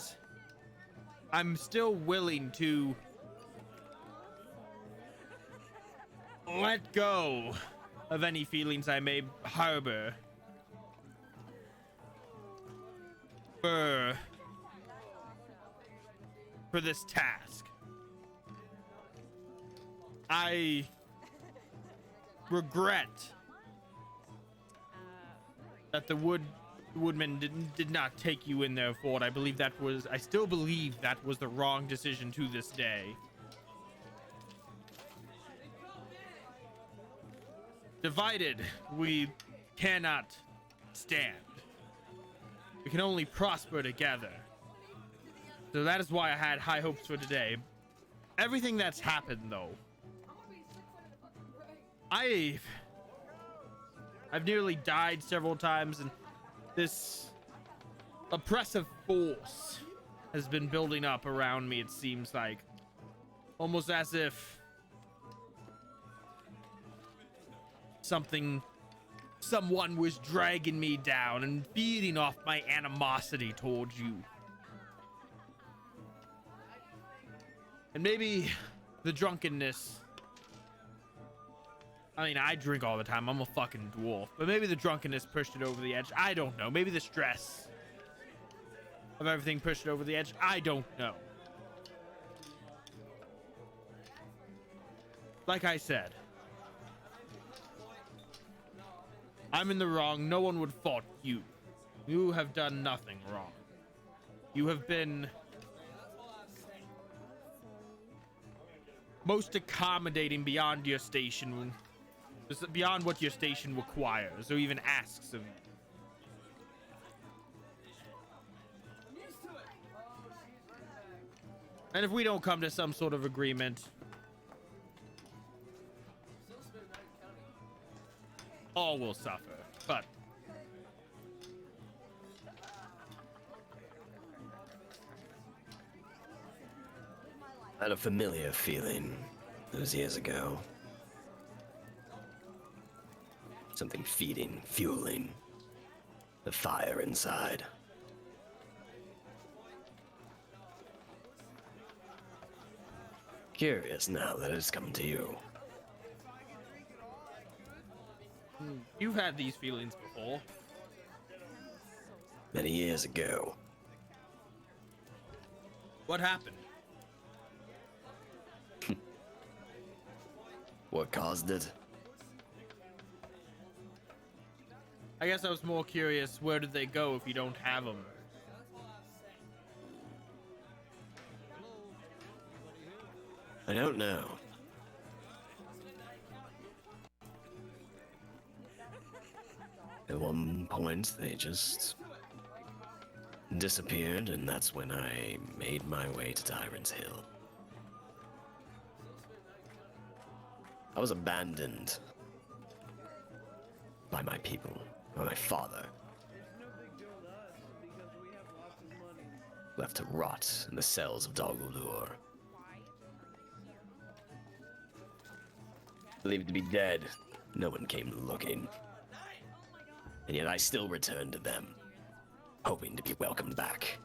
still willing to let go of any feelings I may harbor for this task. I regret that the woodman did not take you in their fort. I still believe that was the wrong decision to this day. Divided, we cannot stand. We can only prosper together. So that is why I had high hopes for today. Everything that's happened, though, I've nearly died several times, and this oppressive force has been building up around me, it seems like. Almost as if someone was dragging me down and feeding off my animosity towards you. And maybe the drunkenness. I mean, I drink all the time. I'm a fucking dwarf. But maybe the drunkenness pushed it over the edge. I don't know. Maybe the stress of everything pushed it over the edge. I don't know. Like I said, I'm in the wrong. No one would fault you. You have done nothing wrong. You have been most accommodating beyond your station, beyond what your station requires or even asks of you. And if we don't come to some sort of agreement, all will suffer. But I had a familiar feeling those years ago. Something feeding, fueling the fire inside. Curious now that it's come to you. You've had these feelings before. Many years ago. What happened? What caused it? I guess I was more curious, where did they go if you don't have them? I don't know. At one point, they just disappeared, and that's when I made my way to Tyrants Hill. I was abandoned by my people, by my father. Left to rot in the cells of Dol Guldur. Believed to be dead, no one came looking. And yet I still returned to them, hoping to be welcomed back.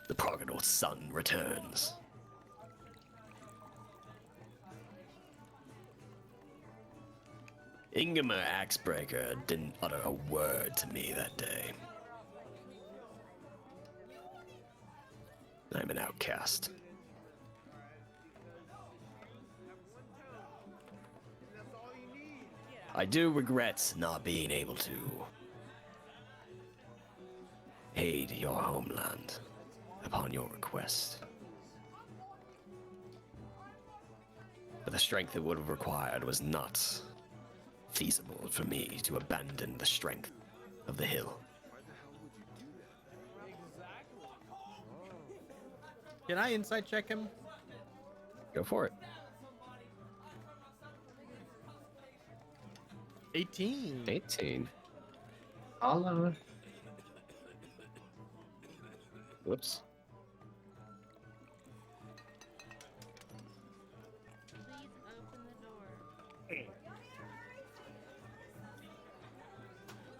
The prodigal son returns. Ingemer Axebreaker didn't utter a word to me that day. I'm an outcast. I do regret not being able to aid your homeland upon your request. But the strength it would have required was not feasible for me to abandon the strength of the hill. Can I insight check him? Go for it. 18. 18. I'll, Whoops.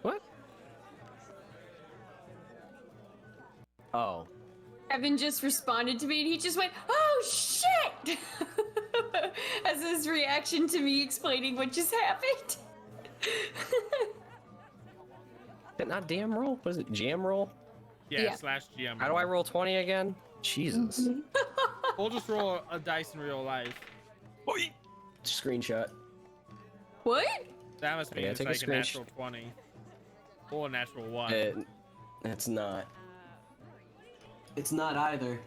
What? Oh. Evan just responded to me and he just went, "Oh shit!" as his reaction to me explaining what just happened. Is it not DM roll? Was it GM roll? Yeah, Yeah. slash GM. How do I roll 20 again? Jesus. We'll just roll a dice in real life. Screenshot. What? That must be Yeah, it's take a like a natural 20. Or a natural 1. It's not. It's not either.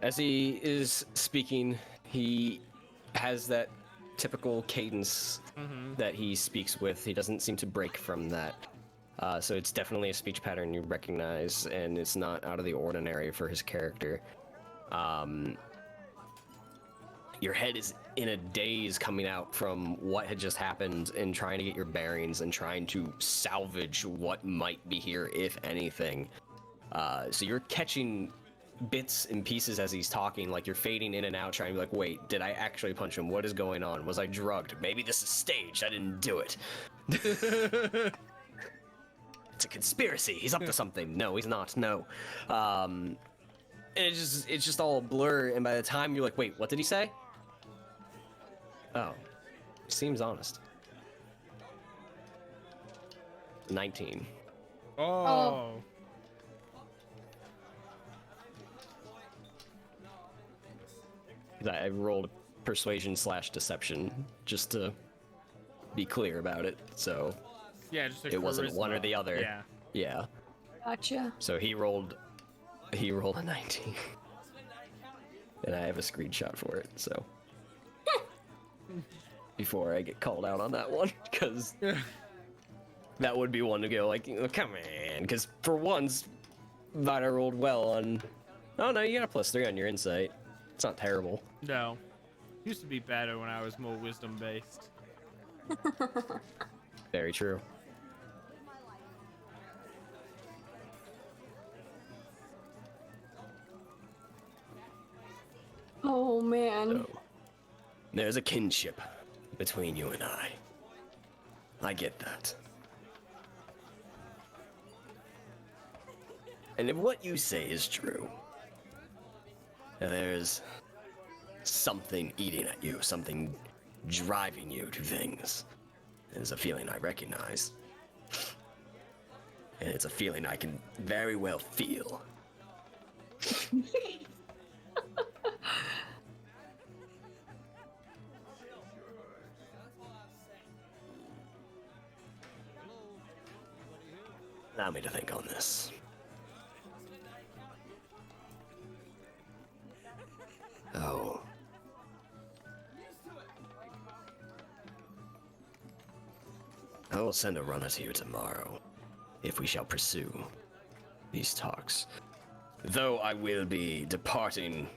As he is speaking, he has that typical cadence that he speaks with. He doesn't seem to break from that. So it's definitely a speech pattern you recognize, and it's not out of the ordinary for his character. Your head is in a daze coming out from what had just happened and trying to get your bearings and trying to salvage what might be here, if anything. So you're catching bits and pieces as he's talking, like you're fading in and out, trying to be like, wait, did I actually punch him? What is going on? Was I drugged? Maybe this is staged. I didn't do it. It's a conspiracy. He's up to something. No, he's not. No. And it's just all a blur, and by the time you're like, wait, what did he say? Oh, seems honest. 19. Oh. I rolled persuasion/deception just to be clear about it, so Yeah, just a it wasn't one or charisma. the other. Yeah. Yeah. Gotcha. So he rolled a 19. And I have a screenshot for it, so before I get called out on that one, because that would be one to go like, oh, come on, because for once, Vidar rolled well on. Oh no, you got a +3 on your insight. It's not terrible. No. Used to be better when I was more wisdom based. Very true. Oh man. So, there's a kinship between you and I. I get that. And if what you say is true, there's something eating at you, something driving you to things. It's a feeling I recognize. And it's a feeling I can very well feel. Allow me to think on this. Oh. I will send a runner to you tomorrow. if we shall pursue these talks. Though I will be departing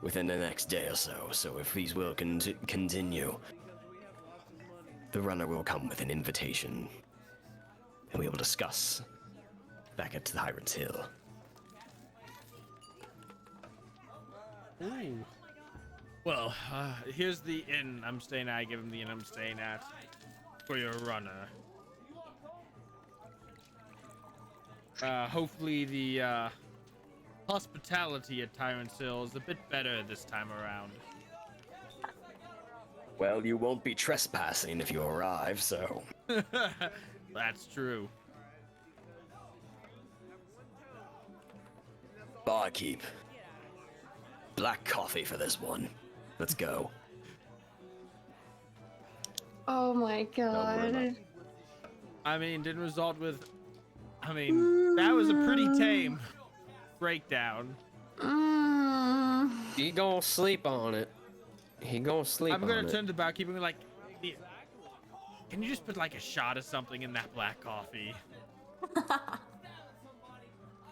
within the next day or so, so if these will continue, the runner will come with an invitation, and we will discuss back at Tyrants Hill. Ooh. Well, here's the inn I'm staying at. I give him the inn I'm staying at for your runner. Hopefully the hospitality at Tyrants Hill is a bit better this time around. Well, you won't be trespassing if you arrive, so... That's true. Barkeep. Black coffee for this one. Let's go. Oh my god. I mean, didn't result with... I mean, that was a pretty tame breakdown. He gonna sleep on it. He gonna sleep on it. I'm gonna turn to the barkeep and be like, can you just put like a shot of something in that black coffee?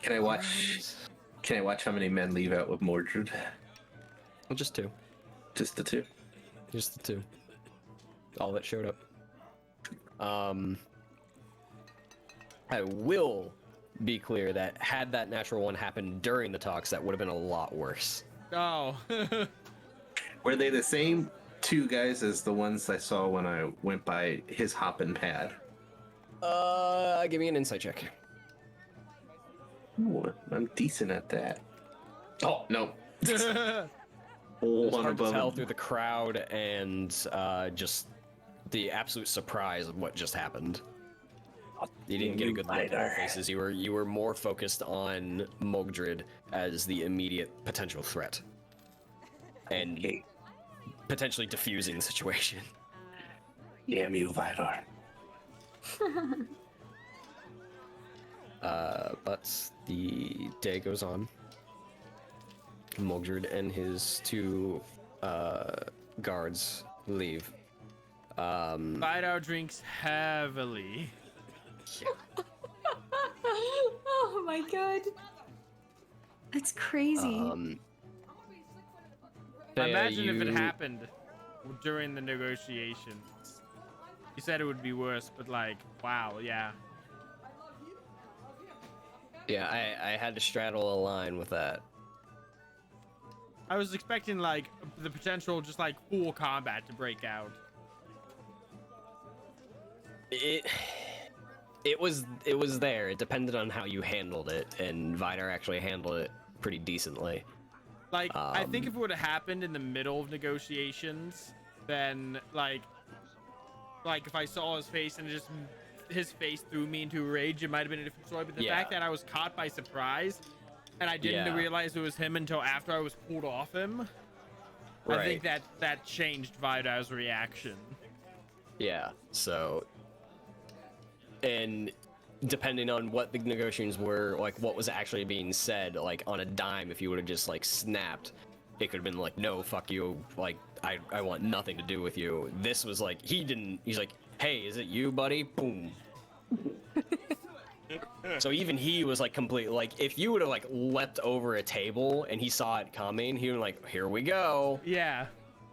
Can I watch how many men leave out with Mordred? Well, just two. Just the two. Just the two. All that showed up. I will be clear that had that natural one happened during the talks, that would have been a lot worse. Oh. Were they the same two guys as the ones I saw when I went by his hopping pad? Give me an insight check. Ooh, I'm decent at that. Oh, no. It's One hard to above tell him. through the crowd and just the absolute surprise of what just happened. You didn't get a good look at their faces. You were more focused on Mogdred as the immediate potential threat, and Okay. potentially diffusing the situation. Damn you, Vidar. But the day goes on. Mogdred and his two guards leave. Vidar drinks heavily. Oh my god. That's crazy. Imagine if it happened during the negotiations. You said it would be worse, but like, wow, yeah. Yeah, I had to straddle a line with that. I was expecting like the potential just like full combat to break out. It was there. It depended on how you handled it, and Vidar actually handled it pretty decently. Like, I think if it would have happened in the middle of negotiations, then like if I saw his face and just his face threw me into a rage, it might have been a different story. But the fact that I was caught by surprise and I didn't realize it was him until after I was pulled off him, I think that changed Vidar's reaction. Yeah, so... And depending on what the negotiations were, like what was actually being said, like on a dime, if you would have just like snapped, it could have been like, no, fuck you, like I want nothing to do with you. This was like, he's like, hey, is it you, buddy? Boom. So even he was like completely like, if you would have like leapt over a table and he saw it coming, he would like, here we go. Yeah.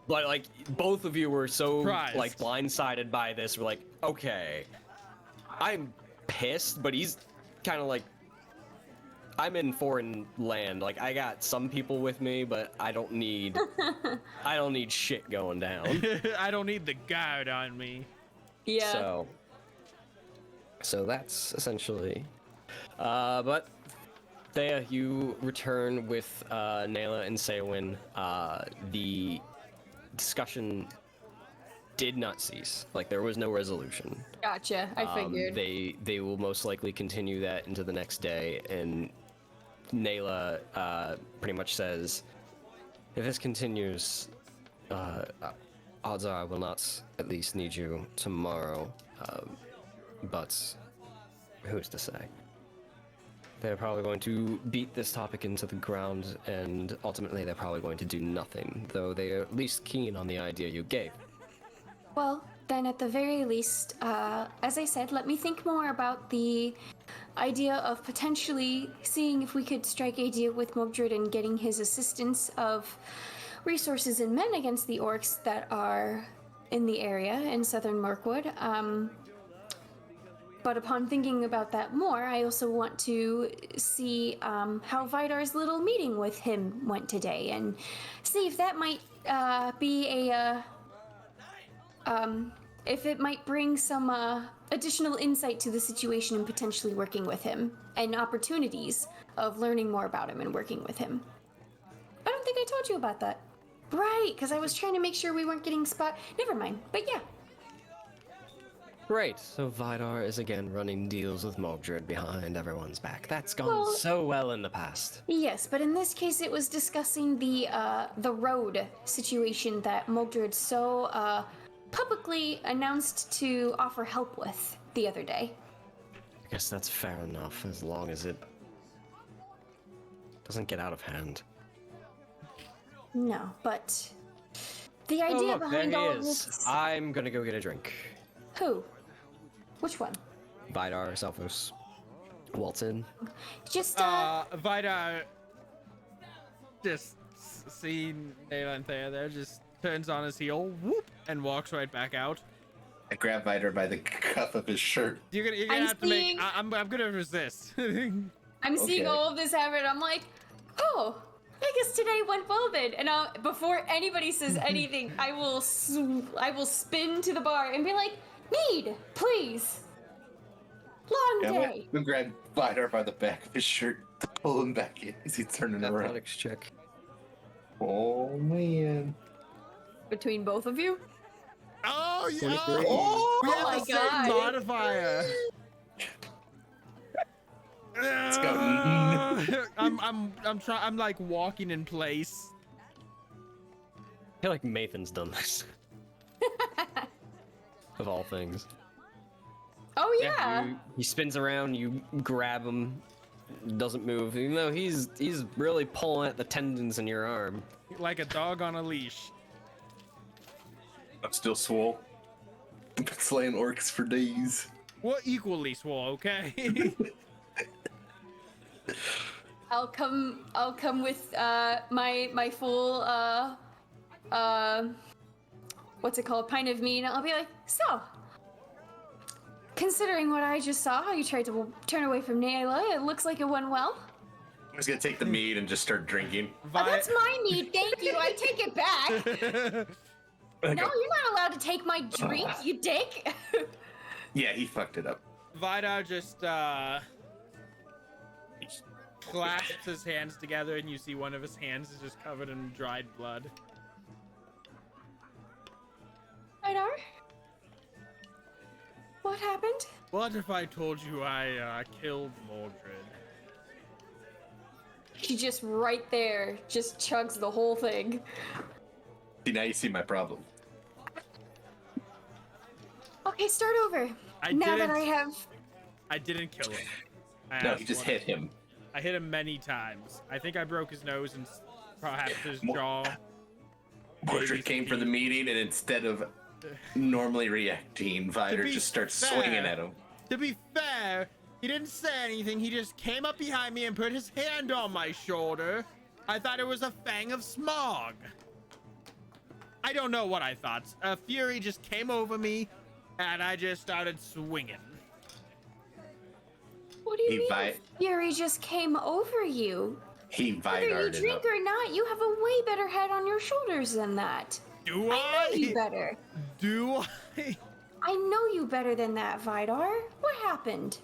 But like both of you were so Surprised. like blindsided by this. We're like, okay, I'm pissed, but he's kind of like, I'm in foreign land. Like I got some people with me, but I don't need shit going down. I don't need the guard on me. Yeah. So that's essentially. But Thea, you return with Nayla and Seowyn. The discussion did not cease. Like there was no resolution. Gotcha. I figured. They will most likely continue that into the next day, and Nayla pretty much says, if this continues, odds are I will not at least need you tomorrow. But who's to say? They're probably going to beat this topic into the ground, and ultimately they're probably going to do nothing, though they are at least keen on the idea you gave. Well, then at the very least, as I said, let me think more about the idea of potentially seeing if we could strike a deal with Mogdred and getting his assistance of resources and men against the orcs that are in the area in southern Mirkwood. But upon thinking about that more, I also want to see how Vidar's little meeting with him went today and see if that might be if it might bring some additional insight to the situation and potentially working with him and opportunities of learning more about him and working with him. I don't think I told you about that. Right, because I was trying to make sure we weren't getting spot. Never mind, but yeah. Great. So Vidar is again running deals with Mogdred behind everyone's back. That's gone Well- so well in the past. Yes, but in this case, it was discussing the road situation that Mogdred so publicly announced to offer help with the other day. I guess that's fair enough, as long as it doesn't get out of hand. No, but the Oh, idea look, there behind he all of is. this. I'm gonna go get a drink. Who? Which one? Vidar, Selphos, waltz in. Just Vidar just seeing Naylor there, just turns on his heel, whoop, and walks right back out. I grab Vidar by the cuff of his shirt. You're gonna I'm have to seeing- make. I'm gonna resist. I'm seeing okay. all of this happen. I'm like, oh, I guess today went well then. And before anybody says anything, I will spin to the bar and be like, mead, please. Long Yeah, day. we grab Vidar by the back of his shirt to pull him back in as he's turning around. Athletics check. Oh man. Between both of you? Oh yeah! 23. Oh, we Oh have my a certain God. modifier. Let's go. I'm like walking in place. I feel like Mathan's done this. Of all things. Oh yeah. He spins around, you grab him, doesn't move, even though he's really pulling at the tendons in your arm. Like a dog on a leash. I'm still swole. I've been slaying orcs for days. We're equally swole, okay? I'll come with my full what's it called, pint of mead. I'll be like, so considering what I just saw, how you tried to turn away from Naila, it looks like it went well. I'm just gonna take the mead and just start drinking. Oh, that's my mead, thank you. I take it back. No, you're not allowed to take my drink, you dick. Yeah, he fucked it up. Vidar just clasps his hands together, and you see one of his hands is just covered in dried blood. Vidar? What happened? What if I told you I killed Mordred? She just right there, just chugs the whole thing. See, now you see my problem. Okay, start over. I didn't kill him. I No, asked he just one- hit him. I hit him many times. I think I broke his nose and perhaps his jaw. Mordred came for the meeting, and instead of normally reacting, Vidar be just starts fair- swinging at him. To be fair, he didn't say anything. He just came up behind me and put his hand on my shoulder. I thought it was a fang of smog. I don't know what I thought. A fury just came over me, and I just started swinging. What do you He mean? vi- Fury just came over you. He Whether you Vidar'd it drink up. or not, you have a way better head on your shoulders than that. Do I know you I? better. Do I? I know you better than that, Vidar. What happened?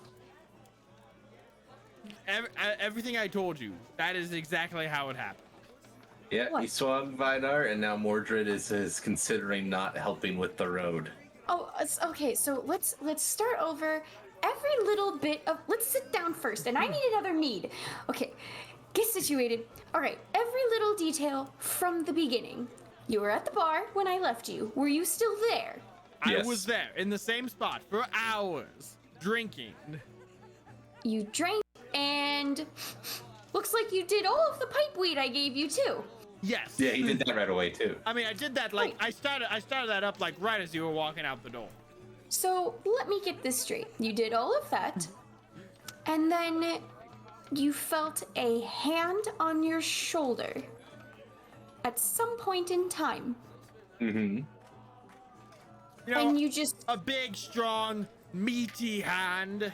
Everything I told you. That is exactly how it happened. Yeah, he What? swung Vidar, and now Mordred is considering not helping with the road. Oh, okay. So let's start over. Every little bit of. Let's sit down first, and I need another mead. Okay, get situated. All right. Every little detail from the beginning. You were at the bar when I left you. Were you still there? I Yes. was there in the same spot for hours, drinking. You drank, and looks like you did all of the pipe weed I gave you too. Yes. Yeah, he did that right away too. I mean, I did that like I started that up like right as you were walking out the door. So let me get this straight. You did all of that, and then you felt a hand on your shoulder at some point in time. Mm-hmm. You know, And you just... a big, strong, meaty hand.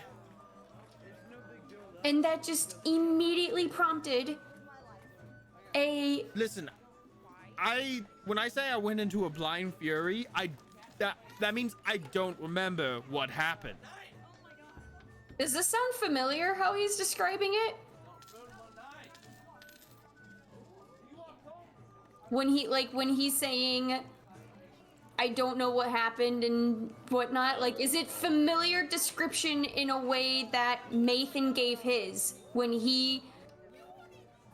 And that just immediately prompted a... Listen, when I say I went into a blind fury, that means I don't remember what happened. Does this sound familiar, how he's describing it? When he's saying, I don't know what happened and whatnot, like, is it familiar description in a way that Mathan gave his when he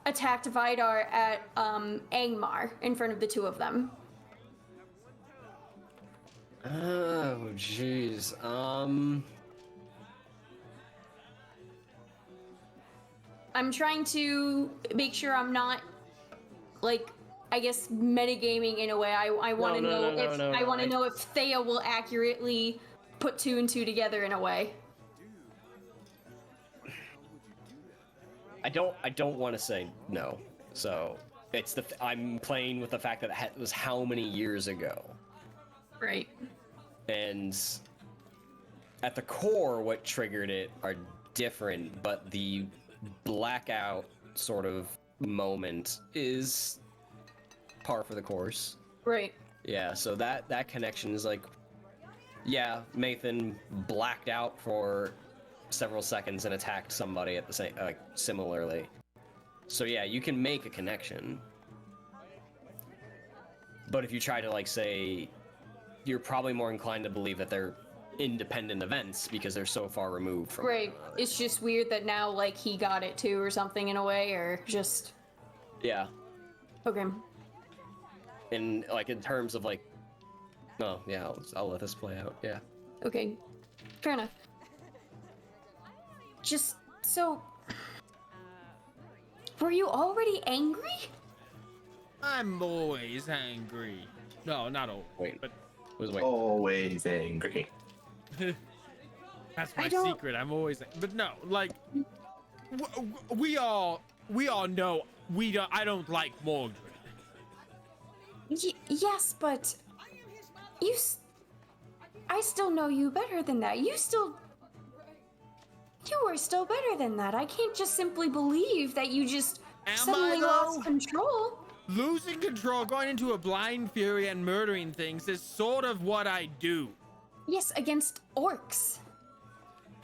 attacked Vidar at Angmar in front of the two of them? Oh, jeez. I'm trying to make sure I'm not, like, I guess metagaming in a way. I want to know if Thea will accurately put two and two together in a way. I don't want to say no. So it's I'm playing with the fact that it was how many years ago. Right. And at the core, what triggered it are different, but the blackout sort of moment is par for the course. Right. Yeah, so that connection is like, yeah, Mathan blacked out for several seconds and attacked somebody at the same, similarly. So yeah, you can make a connection. But if you try to, like, say, you're probably more inclined to believe that they're independent events because they're so far removed from Right. one another. It's just weird that now, like, he got it too or something in a way, or just... Yeah. Okay. And, like, in terms of, like... No, yeah, I'll let this play out, yeah. Okay. Fair enough. Just, so... Were you already angry? I'm always angry. No, not always. Wait. But Wait. Always angry. that's my I don't- secret. I'm always. But no, like, we all know I don't like Mogdred. Yes, but... I still know you better than that. You were still better than that. I can't just simply believe that you just Am suddenly I, though? lost control. Losing control, going into a blind fury, and murdering things is sort of what I do. Yes, against orcs.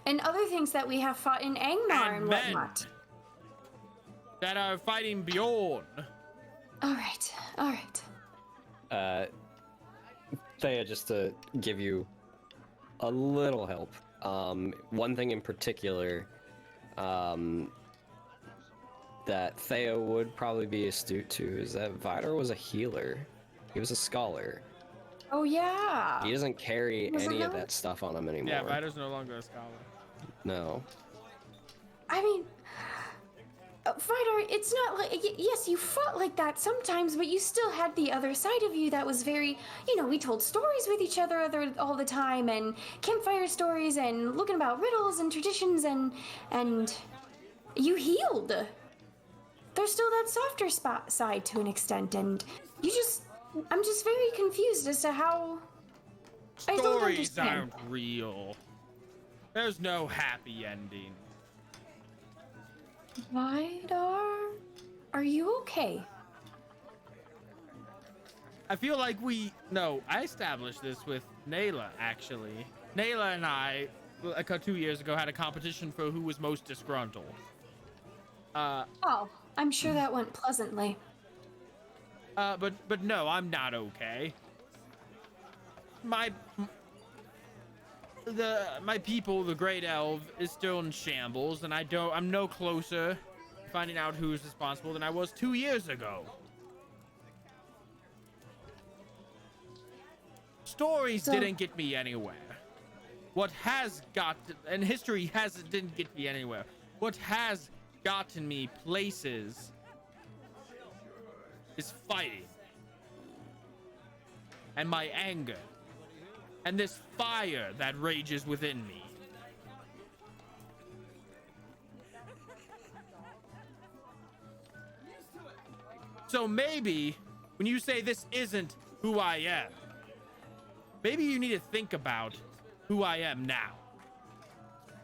And other things that we have fought in Angmar and men whatnot. that are fighting Bjorn. Alright. Thea, just to give you a little help. One thing in particular, that Thea would probably be astute to is that Vidar was a healer. He was a scholar. Oh yeah. He doesn't carry Was it any of not? that stuff on him anymore. Yeah, Vidar's no longer a scholar. No. I mean, Vidar, it's not like, yes, you fought like that sometimes, but you still had the other side of you that was very, we told stories with each other all the time, and campfire stories, and looking about riddles and traditions, and you healed. There's still that softer side to an extent, and I'm just very confused as to how... I don't Stories understand. aren't real. There's no happy ending. Vidar, are you okay? I feel like I established this with Nayla, actually. Nayla and I, like 2 years ago, had a competition for who was most disgruntled. Oh, I'm sure that went pleasantly. But no, I'm not okay. My people, the Great Elf, is still in shambles, and I'm no closer to finding out who's responsible than I was 2 years ago. Stories didn't get me anywhere. What has and history didn't get me anywhere. What has gotten me places is fighting. And my anger. And this fire that rages within me. So maybe when you say this isn't who I am, maybe you need to think about who I am now.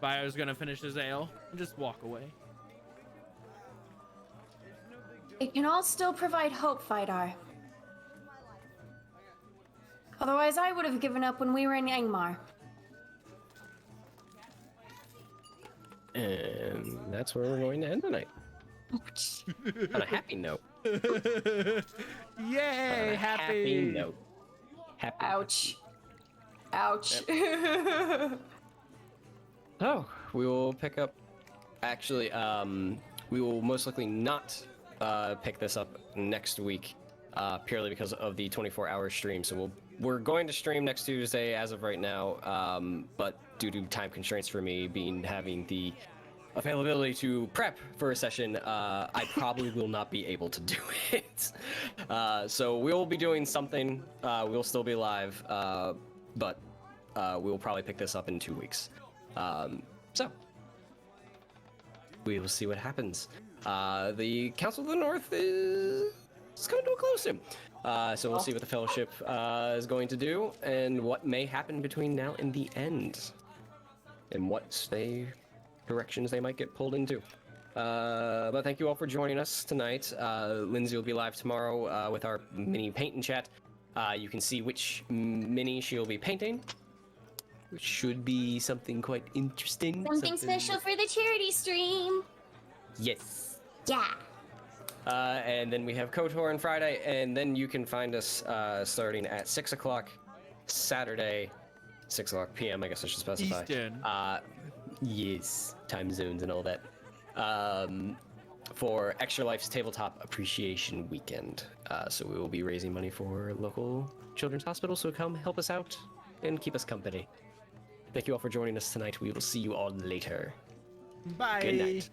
Vire's gonna finish his ale and just walk away. It can all still provide hope, Vidar. Otherwise, I would have given up when we were in Angmar. And that's where we're going to end tonight. On a happy note. Yay! Happy note. Happy. Ouch. Ouch. Oh, we will pick up. Actually, we will most likely not pick this up next week, purely because of the 24-hour stream. So we're going to stream next Tuesday as of right now, but due to time constraints for me having the availability to prep for a session, I probably will not be able to do it. So we'll be doing something. We'll still be live, but we'll probably pick this up in 2 weeks. So we will see what happens. The Council of the North is coming to a close soon. So we'll see what the Fellowship is going to do and what may happen between now and the end, and what directions they might get pulled into. But thank you all for joining us tonight. Lindsay will be live tomorrow with our mini paint and chat. You can see which mini she'll be painting, which should be something quite interesting. Something special for the charity stream. Yes. Yeah. And then we have KOTOR on Friday, and then you can find us starting at 6 o'clock Saturday, 6 o'clock p.m. I guess I should specify. Eastern. Yes, time zones and all that. For Extra Life's Tabletop Appreciation Weekend. So we will be raising money for local children's hospital, so come help us out and keep us company. Thank you all for joining us tonight. We will see you all later. Bye. Good night.